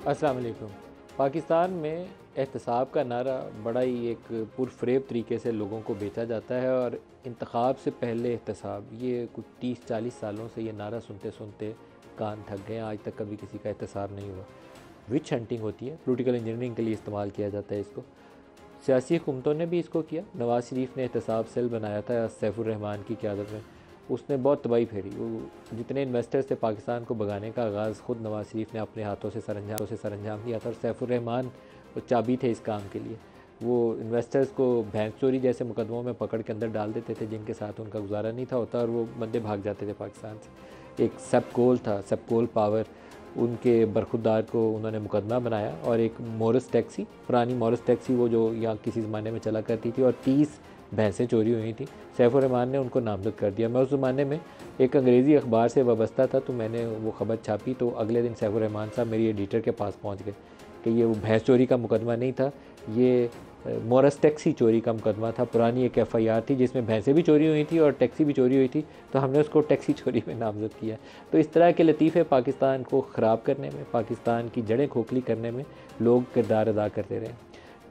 अस्सलाम वालेकुम। पाकिस्तान में एहतसाब का नारा बड़ा ही एक पुरफ़रेब तरीके से लोगों को बेचा जाता है और इंतखाब से पहले एहतसाब, ये कुछ 30-40 सालों से ये नारा सुनते सुनते कान थक गए हैं। आज तक कभी किसी का एहतसाब नहीं हुआ। विच हंटिंग होती है, पॉलिटिकल इंजीनियरिंग के लिए इस्तेमाल किया जाता है इसको। सियासी हुकूमतों ने भी इसको किया। नवाज़ शरीफ ने एहतसाब सेल बनाया था सैफुर रहमान की क़यादत में, उसने बहुत तबाही फेरी। वो जितने इन्वेस्टर्स थे, पाकिस्तान को भगाने का आगाज़ ख़ुद नवाज़ शरीफ ने अपने हाथों से सरंजाम दिया था और सैफुर रहमान वो चाबी थे इस काम के लिए। वो इन्वेस्टर्स को भैंस चोरी जैसे मुकदमों में पकड़ के अंदर डाल देते थे जिनके साथ उनका गुजारा नहीं था होता, और वो बंदे भाग जाते थे पाकिस्तान से। एक सेपकोल था, सेपकोल पावर, उनके बरखुरदार को उन्होंने मुकदमा बनाया। और एक मोरस टैक्सी, पुरानी मोरस टैक्सी, वो जो यहाँ किसी ज़माने में चला करती थी, और 30 भैंसें चोरी हुई थी। सैफुर रहमान ने उनको नामज़द कर दिया। मैं उस ज़माने में एक अंग्रेज़ी अखबार से वाबस्ता था, तो मैंने वो ख़बर छापी, तो अगले दिन सैफुर रहमान साहब मेरी एडिटर के पास पहुँच गए कि ये वो भैंस चोरी का मुकदमा नहीं था, ये मोरस टैक्सी चोरी का मुकदमा था। पुरानी एक FIR थी जिसमें भैंसें भी चोरी हुई थी और टैक्सी भी चोरी हुई थी, तो हमने उसको टैक्सी चोरी में नामज़द किया। तो इस तरह के लतीफ़े पाकिस्तान को ख़राब करने में, पाकिस्तान की जड़ें खोखली करने में लोग किरदार अदा करते रहे।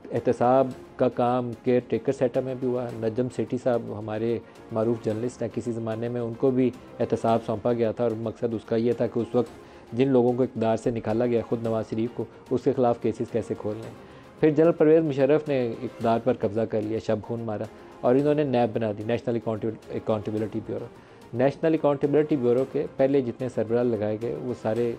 एहतसाब का काम केयर टेकर सेटअप में भी हुआ। नजम सेठी साहब हमारे मारूफ जर्नलिस्ट हैं, किसी ज़माने में उनको भी एहतसाब सौंपा गया था और मकसद उसका ये था कि उस वक्त जिन लोगों को इक़्तिदार से निकाला गया, ख़ुद नवाज़ शरीफ को, उसके ख़िलाफ़ केसेस कैसे खोल लें। फिर जनरल परवेज़ मुशर्रफ ने इक़्तिदार पर कब्ज़ा कर लिया, शब खून मारा, और इन्होंने नैब बना दी, National Accountability Bureau. National Accountability Bureau के पहले जितने सरबराह लगाए गए वो सारे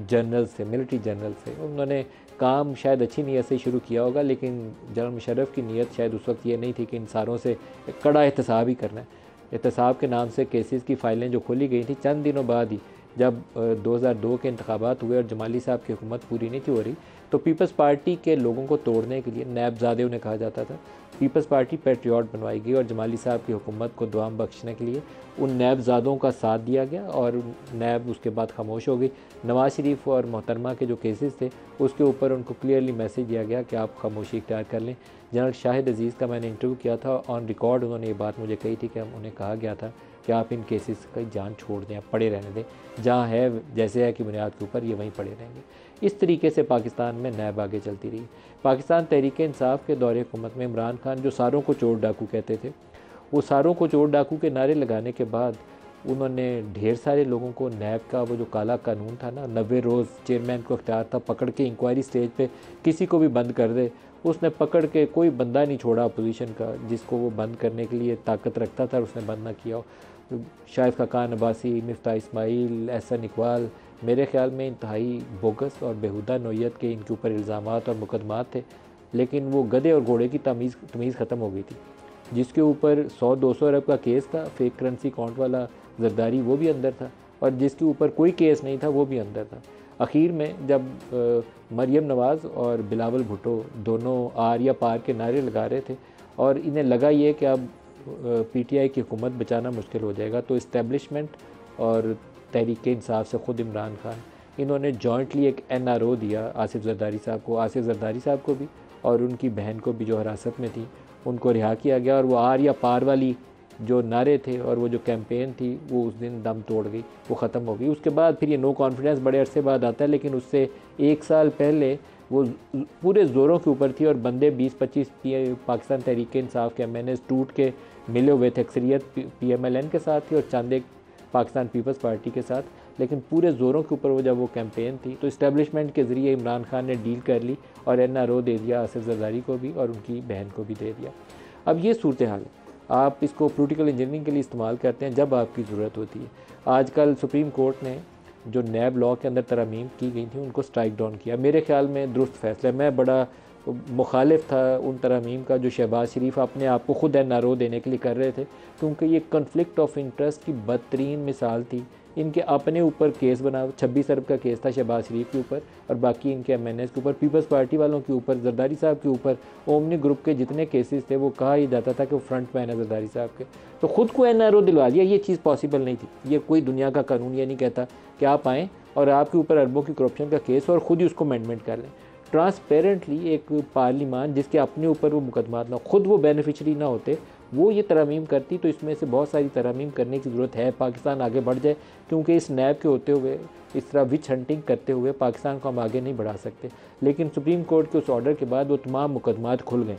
जनरल्स थे, मिलिट्री जनरल्स थे। उन्होंने काम शायद अच्छी नीयत से शुरू किया होगा, लेकिन जनरल मुशर्रफ की नीयत शायद उस वक्त ये नहीं थी कि इन सारों से कड़ा एहतसाब ही करना है। एहतसाब के नाम से केसेस की फ़ाइलें जो खोली गई थी, चंद दिनों बाद ही जब 2002 के इंतखाबात हुए और जमाली साहब की हुकूमत पूरी नहीं थी हो रही, तो पीपल्स पार्टी के लोगों को तोड़ने के लिए, नैबज़ादे उन्हें कहा जाता था, पीपल्स पार्टी पैट्रियट बनवाई गई और जमाली साहब की हुकूमत को दुआम बख्शने के लिए उन नैबज़ादों का साथ दिया गया और नैब उसके बाद खामोश हो गई। नवाज़ शरीफ और मोहतरमा के जो केसेस थे उसके ऊपर उनको क्लियरली मैसेज दिया गया कि आप खामोशी इख्तियार कर लें। जनरल शाहिद अजीज़ का मैंने इंटरव्यू किया था, ऑन रिकॉर्ड उन्होंने ये बात मुझे कही थी कि उन्हें कहा गया था कि आप इन केसेस की जान छोड़ दें, आप पड़े रहने दें, जहाँ है जैसे है कि बुनियाद के ऊपर ये वहीं पड़े रहेंगे। इस तरीके से पाकिस्तान में नैब आगे चलती रही। पाकिस्तान तहरीक इंसाफ के दौरे हुकूमत में इमरान खान जो सारों को चोर डाकू कहते थे, वो सारों को चोर डाकू के नारे लगाने के बाद उन्होंने ढेर सारे लोगों को, नैब का वो जो काला कानून था ना, 90 रोज़ चेयरमैन को इख्तियार था पकड़ के इंक्वायरी स्टेज पे किसी को भी बंद कर दे, उसने पकड़ के कोई बंदा नहीं छोड़ा अपोजिशन का जिसको वो बंद करने के लिए ताकत रखता था और उसने बंद ना किया हो। शाहिद खाकान अब्बासी, मिफ्ता इस्माइल, एहसन इकबाल, मेरे ख़्याल में इंतहाई बोगस और बेहुदा नौयत के इनके ऊपर इल्ज़ामात और मुकदमात थे, लेकिन वो गधे और घोड़े की तमीज़ ख़त्म हो गई थी। जिसके ऊपर 100-200 अरब का केस था, फेक करेंसी अकाउंट वाला जरदारी, वो भी अंदर था, और जिसके ऊपर कोई केस नहीं था वो भी अंदर था। आखिर में जब मरियम नवाज़ और बिलावल भुट्टो दोनों आर या पार के नारे लगा रहे थे और इन्हें लगा ये कि अब PTI की हुकूमत बचाना मुश्किल हो जाएगा, तो इस्टेब्लिशमेंट और तहरीक इंसाफ से ख़ुद इमरान खान, इन्होंने जॉइंटली एक NRO दिया आसिफ जरदारी साहब को। आसिफ जरदारी साहब को भी और उनकी बहन को भी जो हिरासत में थी उनको रिहा किया गया, और वो आर या पार वाली जो नारे थे और वो जो कैंपेन थी वो उस दिन दम तोड़ गई, वो ख़त्म हो गई। उसके बाद फिर ये नो कॉन्फिडेंस बड़े अरसे बाद आता है, लेकिन उससे 1 साल पहले वो पूरे ज़ोरों के ऊपर थी और बंदे 20-25 पाकिस्तान तहरीक इंसाफ के MNAs टूट के मिले हुए थे। अक्सरियत PMLN के साथ थी और चंद एक पाकिस्तान पीपल्स पार्टी के साथ, लेकिन पूरे ज़ोरों के ऊपर वो जब वो कैंपेन थी तो इस्टेब्लिशमेंट के ज़रिए इमरान खान ने डील कर ली और NRO दे दिया आसिफ जरदारी को भी और उनकी बहन को भी दे दिया। अब ये सूरत हाल है, आप इसको पॉलिटिकल इंजीनियरिंग के लिए इस्तेमाल करते हैं जब आपकी ज़रूरत होती है। आजकल सुप्रीम कोर्ट ने जो नैब लॉ के अंदर तरमीम की गई थी उनको स्ट्राइक डाउन किया। मेरे ख़्याल में दुरुस्त फ़ैसला है। मैं बड़ा मुखालिफ था उन तरमीम का जो शहबाज शरीफ अपने आप को ख़ुद NRO देने के लिए कर रहे थे, क्योंकि ये कन्फ्लिक्ट ऑफ इंटरेस्ट की बदतरीन मिसाल थी। इनके अपने ऊपर केस बना, 26 अरब का केस था शहबाज शरीफ के ऊपर, और बाकी इनके MNAs के ऊपर, पीपल्स पार्टी वालों के ऊपर, जरदारी साहब के ऊपर, ओमनी ग्रुप के जितने केसेस थे वो कहा ही जाता था कि वो फ्रंट मैन है जरदारी साहब के, तो ख़ुद को NRO दिलवा दिया। ये चीज़ पॉसिबल नहीं थी। ये कोई दुनिया का कानून ये नहीं कहता कि आप आएँ और आपके ऊपर अरबों की करप्शन का केस और ख़ुद ही उसको अमेंडमेंट कर लें। ट्रांसपेरेंटली एक पार्लिमान जिसके अपने ऊपर वो मुकदमात ना, खुद वो बेनिफिशरी ना होते, वो ये तरमीम करती तो इसमें से बहुत सारी तरमीम करने की ज़रूरत है, पाकिस्तान आगे बढ़ जाए, क्योंकि इस नैब के होते हुए, इस तरह विच हंटिंग करते हुए पाकिस्तान को हम आगे नहीं बढ़ा सकते। लेकिन सुप्रीम कोर्ट के उस ऑर्डर के बाद वो तमाम मुकदमात खुल गए।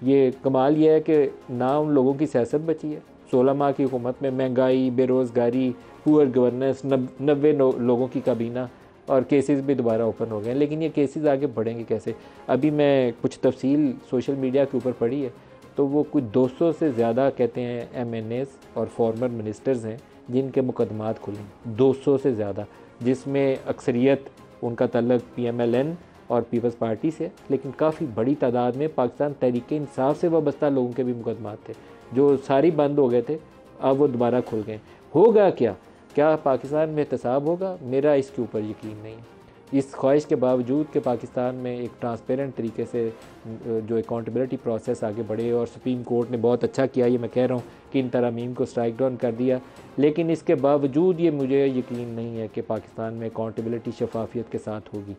ये कमाल ये है कि ना उन लोगों की सियासत बची है। 16 माह की हुकूमत में महंगाई, बेरोज़गारी, पुअर गवर्नेंस, 90 लोगों की काबीना, और केसेस भी दोबारा ओपन हो गए। लेकिन ये केसेस आगे बढ़ेंगे कैसे? अभी मैं कुछ तफसील सोशल मीडिया के ऊपर पढ़ी है, तो वो कुछ 200 से ज़्यादा कहते हैं एमएनएस और फॉर्मर मिनिस्टर्स हैं जिनके मुकदमात खुले, 200 से ज़्यादा, जिसमें अक्सरियत उनका तल्लक पीएमएलएन और पीपल्स पार्टी से, लेकिन काफ़ी बड़ी तादाद में पाकिस्तान तहरीक इंसाफ से वाबस्ता लोगों के भी मुकदमात थे जो सारी बंद हो गए थे, अब वो दोबारा खुल गए। होगा क्या पाकिस्तान में एहतसाब होगा? मेरा इसके ऊपर यकीन नहीं है। इस ख्वाहिश के बावजूद कि पाकिस्तान में एक ट्रांसपेरेंट तरीके से जो अकाउंटेबिलिटी प्रोसेस आगे बढ़े, और सुप्रीम कोर्ट ने बहुत अच्छा किया, ये मैं कह रहा हूँ कि इन तरमीम को स्ट्राइक डाउन कर दिया, लेकिन इसके बावजूद ये मुझे यकीन नहीं है कि पाकिस्तान में अकाउंटेबिलिटी शफाफियत के साथ होगी।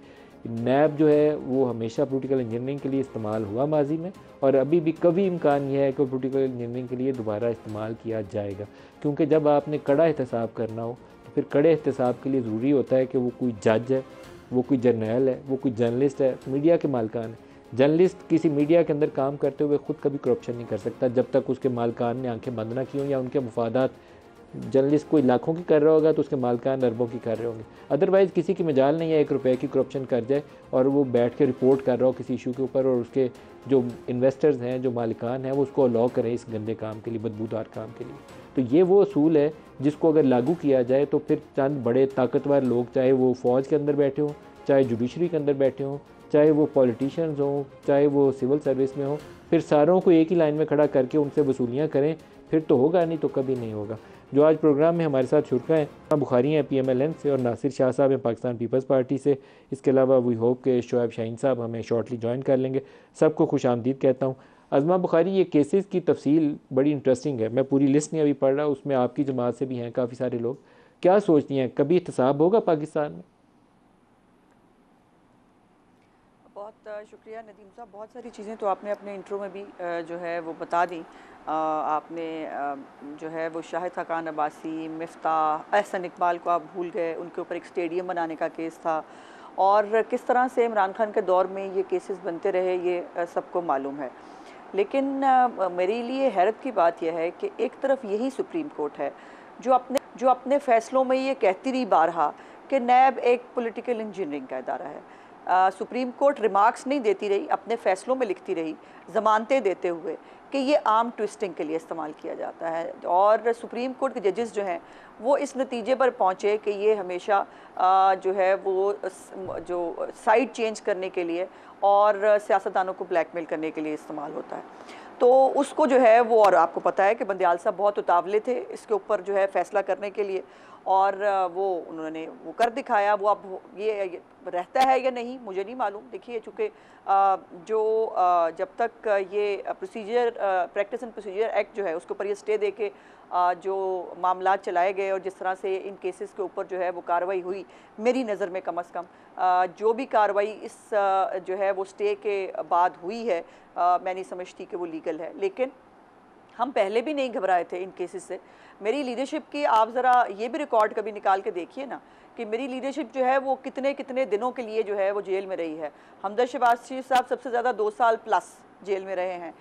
नैब जो है वो हमेशा पोलिटिकल इंजीनियरिंग के लिए इस्तेमाल हुआ माजी में, और अभी भी कभी इम्कान यह है कि पोलिटिकल इंजीनियरिंग के लिए दोबारा इस्तेमाल किया जाएगा, क्योंकि जब आपने कड़ा एहतसाब करना हो तो फिर कड़े एहतसाब के लिए ज़रूरी होता है कि वो कोई जज है, वो कोई जर्नल है, वो कोई जर्नलिस्ट है, मीडिया के मालकान है। जर्नलिस्ट किसी मीडिया के अंदर काम करते हुए ख़ुद कभी करप्शन नहीं कर सकता जब तक उसके मालकान ने आंखें बंद ना की हों, या उनके मुफादात, जर्नलिस्ट कोई लाखों की कर रहा होगा तो उसके मालकान अरबों की कर रहे होंगे। अदरवाइज़ किसी की मजाल नहीं है 1 रुपये की करप्शन कर जाए और वो बैठ के रिपोर्ट कर रहा हो किसी इशू के ऊपर, और उसके जो इन्वेस्टर्स हैं, जो मालिकान हैं, वो उसको अलाउ करें इस गंदे काम के लिए, बदबूदार काम के लिए। तो ये वो असूल है जिसको अगर लागू किया जाए तो फिर चंद बड़े ताकतवर लोग, चाहे वो फ़ौज के अंदर बैठे हों, चाहे जुडिशरी के अंदर बैठे हों, चाहे वो पॉलिटिशियंस हों, चाहे वो सिविल सर्विस में हों, फिर सारों को एक ही लाइन में खड़ा करके उनसे वसूलियाँ करें, फिर तो होगा, नहीं तो कभी नहीं होगा। जो आज प्रोग्राम में हमारे साथ शुरा हैं, बुखारी हैं पीएमएलएन से, और नासिर शाह साहब हैं पाकिस्तान पीपल्स पार्टी से। इसके अलावा वी होप के शोएब शाहीन साहब हमें शॉर्टली ज्वाइन कर लेंगे। सबको खुश आमदीद कहता हूँ। अज़मा बुखारी, ये केसेस की तफसील बड़ी इंटरेस्टिंग है, मैं पूरी लिस्ट नहीं अभी पढ़ रहा, उसमें आपकी जमात से भी हैं काफ़ी सारे लोग। क्या सोचती हैं, कभी एहतसाब होगा पाकिस्तान में? बहुत शुक्रिया नदीम साहब, बहुत सारी चीज़ें तो आपने अपने इंट्रो में भी जो है वो बता दी। आपने जो है वो शाहिद खाकान अब्बासी, मिफ्ताह, एहसन इकबाल को आप भूल गए, उनके ऊपर एक स्टेडियम बनाने का केस था, और किस तरह से इमरान खान के दौर में ये केसेस बनते रहे, ये सबको मालूम है। लेकिन मेरे लिए हैरत की बात यह है कि एक तरफ यही सुप्रीम कोर्ट है जो अपने फ़ैसलों में ये कहती रही बारहा कि नैब एक पॉलिटिकल इंजीनियरिंग का इदारा है। सुप्रीम कोर्ट रिमार्क्स नहीं देती रही, अपने फ़ैसलों में लिखती रही, ज़मानतें देते हुए, कि ये आर्म ट्विस्टिंग के लिए इस्तेमाल किया जाता है। और सुप्रीम कोर्ट के जजेस जो हैं वो इस नतीजे पर पहुँचे कि ये हमेशा जो है वो जो साइड चेंज करने के लिए और सियासतदानों को ब्लैकमेल करने के लिए इस्तेमाल होता है। तो उसको जो है वो, और आपको पता है कि बंदियाल साहब बहुत उतावले थे इसके ऊपर जो है फ़ैसला करने के लिए, और वो उन्होंने वो कर दिखाया। वो अब ये रहता है या नहीं मुझे नहीं मालूम। देखिए, चूँकि जब तक ये प्रैक्टिस एंड प्रोसीजर एक्ट जो है उसके ऊपर ये स्टे दे के जो मामला चलाए गए, और जिस तरह से इन केसेस के ऊपर जो है वो कार्रवाई हुई, मेरी नज़र में कम अज़ कम जो भी कार्रवाई इस जो है वो स्टे के बाद हुई है, मैं नहीं समझती कि वो लीगल है। लेकिन हम पहले भी नहीं घबराए थे इन केसेस से। मेरी लीडरशिप की आप ज़रा ये भी रिकॉर्ड कभी निकाल के देखिए ना, कि मेरी लीडरशिप जो है वो कितने कितने दिनों के लिए जो है वो जेल में रही है। हमदर्द शहबाज शरीफ साहब सबसे ज़्यादा 2 साल प्लस जेल में रहे हैं।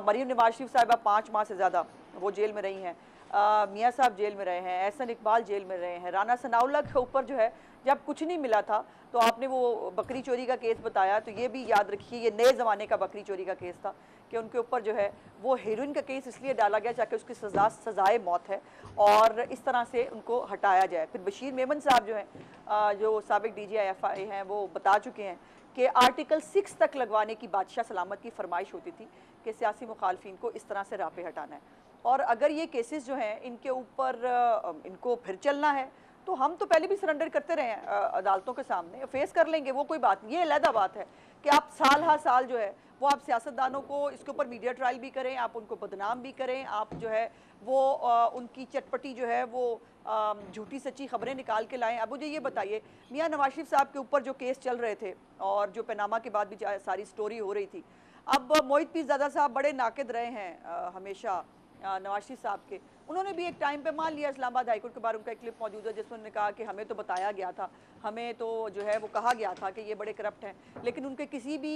मरीम नवाज शरीफ साहिबा 5 माह से ज़्यादा वो जेल में रही हैं। मियाँ साहब जेल में रहे हैं, एहसन इकबाल जेल में रहे हैं। राना सनाउल्लाह के ऊपर जो है जब कुछ नहीं मिला था तो आपने वो बकरी चोरी का केस बताया, तो ये भी याद रखिए ये नए ज़माने का बकरी चोरी का केस था कि उनके ऊपर जो है वो हेरोइन का केस इसलिए डाला गया ताकि उसकी सज़ाए मौत है, और इस तरह से उनको हटाया जाए। फिर बशीर मेमन साहब जो हैं, जो साबिक DGI हैं, वो बता चुके हैं कि आर्टिकल 6 तक लगवाने की बादशाह सलामत की फरमाइश होती थी कि सियासी मुखालफिन को इस तरह से राह पे हटाना है। और अगर ये केसेस जो हैं इनके ऊपर इनको फिर चलना है तो हम तो पहले भी सरेंडर करते रहे हैं अदालतों के सामने, फेस कर लेंगे, वो कोई बात नहीं। ये अलहदा बात है कि आप साल हर साल जो है वो आप सियासतदानों को इसके ऊपर मीडिया ट्रायल भी करें, आप उनको बदनाम भी करें, आप जो है वो उनकी चटपटी जो है वो झूठी सच्ची खबरें निकाल के लाएं। अब मुझे ये बताइए, मियाँ नवाज शरीफ साहब के ऊपर जो केस चल रहे थे और जो पनामा के बाद भी सारी स्टोरी हो रही थी, अब मोहित पीरज़ादा साहब बड़े नाक़िद रहे हैं हमेशा नवाज शरीफ साहब के। उन्होंने भी एक टाइम पे मान लिया, इस्लामाबाद हाई कोर्ट के बाहर उनका एक क्लिप मौजूद है जिसमें उन्होंने कहा कि हमें तो बताया गया था, हमें तो जो है वो कहा गया था कि ये बड़े करप्ट हैं। लेकिन उनके किसी भी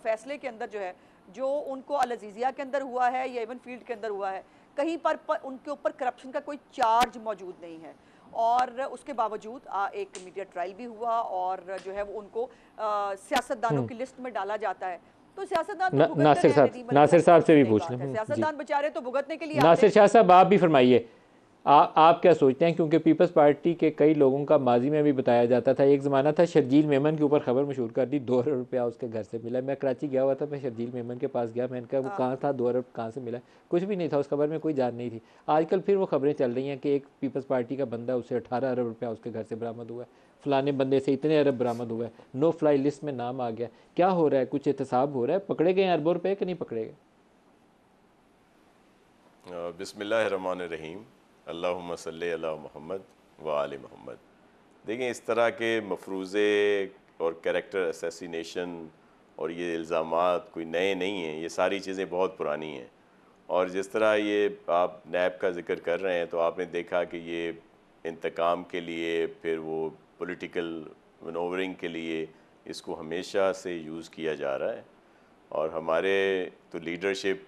फ़ैसले के अंदर जो है, जो उनको अल अज़ीज़िया के अंदर हुआ है या इवन फ़ील्ड के अंदर हुआ है, कहीं पर उनके ऊपर करप्शन का कोई चार्ज मौजूद नहीं है। और उसके बावजूद एक मीडिया ट्रायल भी हुआ और जो है वो उनको सियासतदानों हम्म। की लिस्ट में डाला जाता है। तो सियासतदान तो भुगतते नासिर रहे हैं साहब, नदीम, नासिर अलहमद, साहब बहुत से भी नई पूछ बात है। लें। जी, सियासतदान बेचारे तो भुगतने के लिए आते नासिर हैं। शाह साहब आप भी फरमाइए, आप क्या सोचते हैं? क्योंकि पीपल्स पार्टी के कई लोगों का माजी में भी बताया जाता था, एक ज़माना था शर्जील मेमन के ऊपर खबर मशहूर कर दी, 2 अरब रुपया उसके घर से मिला। मैं कराची गया हुआ था, मैं शर्जील मेमन के पास गया, मैंने कहा वो हाँ, कहाँ था, 2 अरब कहाँ से मिला? कुछ भी नहीं था उस खबर में, कोई जान नहीं थी। आजकल फिर वो खबरें चल रही हैं कि एक पीपल्स पार्टी का बंदा, उससे 18 अरब रुपया उसके घर से बरामद हुआ है, फलाने बंदे से इतने अरब बरामद हुआ है, नो फ्लाई लिस्ट में नाम आ गया। क्या हो रहा है? कुछ एहतसाब हो रहा है? पकड़े गए अरबों रुपये कि नहीं पकड़े गए? बिस्मिल्लाहिर्रहमानिर्रहीम, अल्लाहुम्मा सल्ली अला मुहम्मद व आले मोहम्मद। देखें, इस तरह के मफरूज़े और कैरेक्टर असैसिनेशन और ये इल्ज़ामात कोई नए नहीं हैं, ये सारी चीज़ें बहुत पुरानी हैं। और जिस तरह ये आप नैब का ज़िक्र कर रहे हैं, तो आपने देखा कि ये इंतकाम के लिए, फिर वो पॉलिटिकल मनोवरिंग के लिए इसको हमेशा से यूज़ किया जा रहा है। और हमारे तो लीडरशिप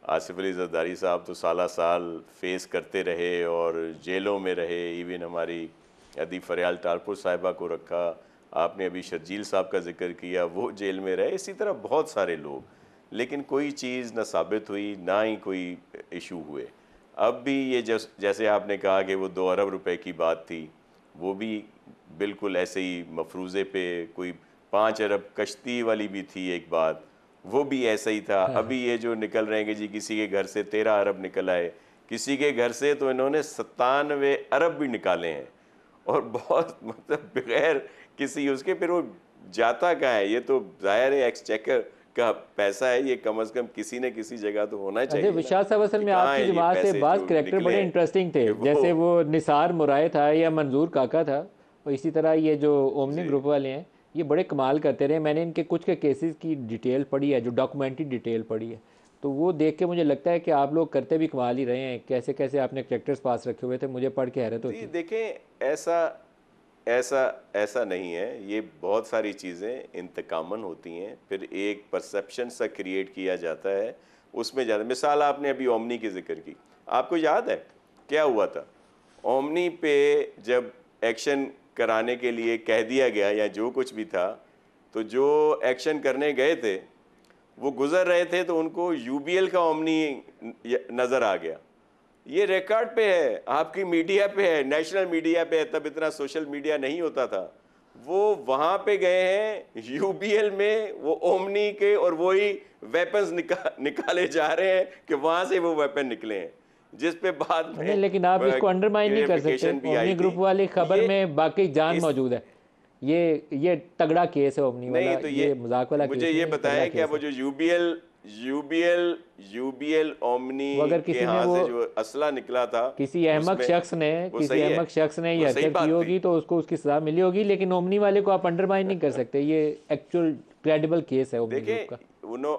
आसिफ अली ज़रदारी साहब तो साला साल फेस करते रहे और जेलों में रहे। इवन हमारी अदी फरियाल टारपुर साहिबा को रखा, आपने अभी शर्जील साहब का जिक्र किया, वो जेल में रहे। इसी तरह बहुत सारे लोग, लेकिन कोई चीज़ ना साबित हुई, ना ही कोई इशू हुए। अब भी ये जैसे आपने कहा कि वो 2 अरब रुपए की बात थी, वो भी बिल्कुल ऐसे ही मफरूज़े पे कोई 5 अरब कश्ती वाली भी थी एक बात, वो भी ऐसा ही था। अभी ये जो निकल रहे हैं कि जी किसी के घर से 13 अरब निकल आए, किसी के घर से तो इन्होंने 97 अरब भी निकाले हैं, और बहुत मतलब बगैर किसी उसके। फिर वो जाता कहाँ है? ये तो ज़ाहिर है एक्सचेकर का पैसा है, ये कम से कम किसी न किसी जगह तो होना अच्छा चाहिए ना विशाल साहब, असल कि में कहाँ आपकी है ये जमात से पैसे बाज़ जो करैक्टर निकले बड़े हैं इंटरेस्टिंग थे, कि जैसे वो। वो निसार मुराय था या मंजूर काका था, और इसी तरह ये जो ओमनी जी ग्रुप वाले हैं, ये बड़े कमाल करते रहे। मैंने इनके कुछ के केसेस की डिटेल पढ़ी है, जो डॉक्यूमेंट्री डिटेल पढ़ी है, तो वो देख के मुझे लगता है कि आप लोग करते भी कमाल ही रहे हैं। कैसे कैसे आपने कैरेक्टर्स पास रखे हुए थे, मुझे पढ़ के हैरत जी होती है। देखें, ऐसा ऐसा ऐसा नहीं है। ये बहुत सारी चीज़ें इंतकामन होती हैं, फिर एक परसेप्शन सा क्रिएट किया जाता है, उसमें ज़्यादा। मिसाल आपने अभी ओमनी की जिक्र की, आपको याद है क्या हुआ था ओमनी पे? जब एक्शन कराने के लिए कह दिया गया या जो कुछ भी था, तो जो एक्शन करने गए थे वो गुजर रहे थे, तो उनको यूबीएल का ओमनी नज़र आ गया। ये रिकॉर्ड पे है, आपकी मीडिया पे है, नेशनल मीडिया पे है। तब इतना सोशल मीडिया नहीं होता था। वो वहाँ पे गए हैं यूबीएल में, वो ओमनी के, और वही वेपन्स निकाले जा रहे हैं कि वहाँ से वो वेपन निकले हैं, जिस पे बाद नहीं, में लेकिन आप इसको अंडरमाइन नहीं कर सकते। क्लियरिफिकेशन भी आई ओमनी थी। ग्रुप वाली खबर ये में बाकी जान इस मौजूद है। ये तगड़ा केस है ओमनी नहीं, वाला, तो ये मजाक वाला मुझे केस ये नहीं है, ये तगड़ा बताएं, क्या केस वो है। जो यूबीएल यूबीएल ओमनी वो अगर के किसी ने यहाँ वो से जो असला निकला था, उसमें वो किसी सही है, अहमक शख्स ने ये वो सही हरकत की बात थी। होगी तो उसको उसकी सज़ा मिली होगी, लेकिन ओमनी वाले को आप अंडरमाइन नहीं कर सकते। ये एक्चुअल क्रेडिबल केस है ओमनी ग्रुप का। देखें,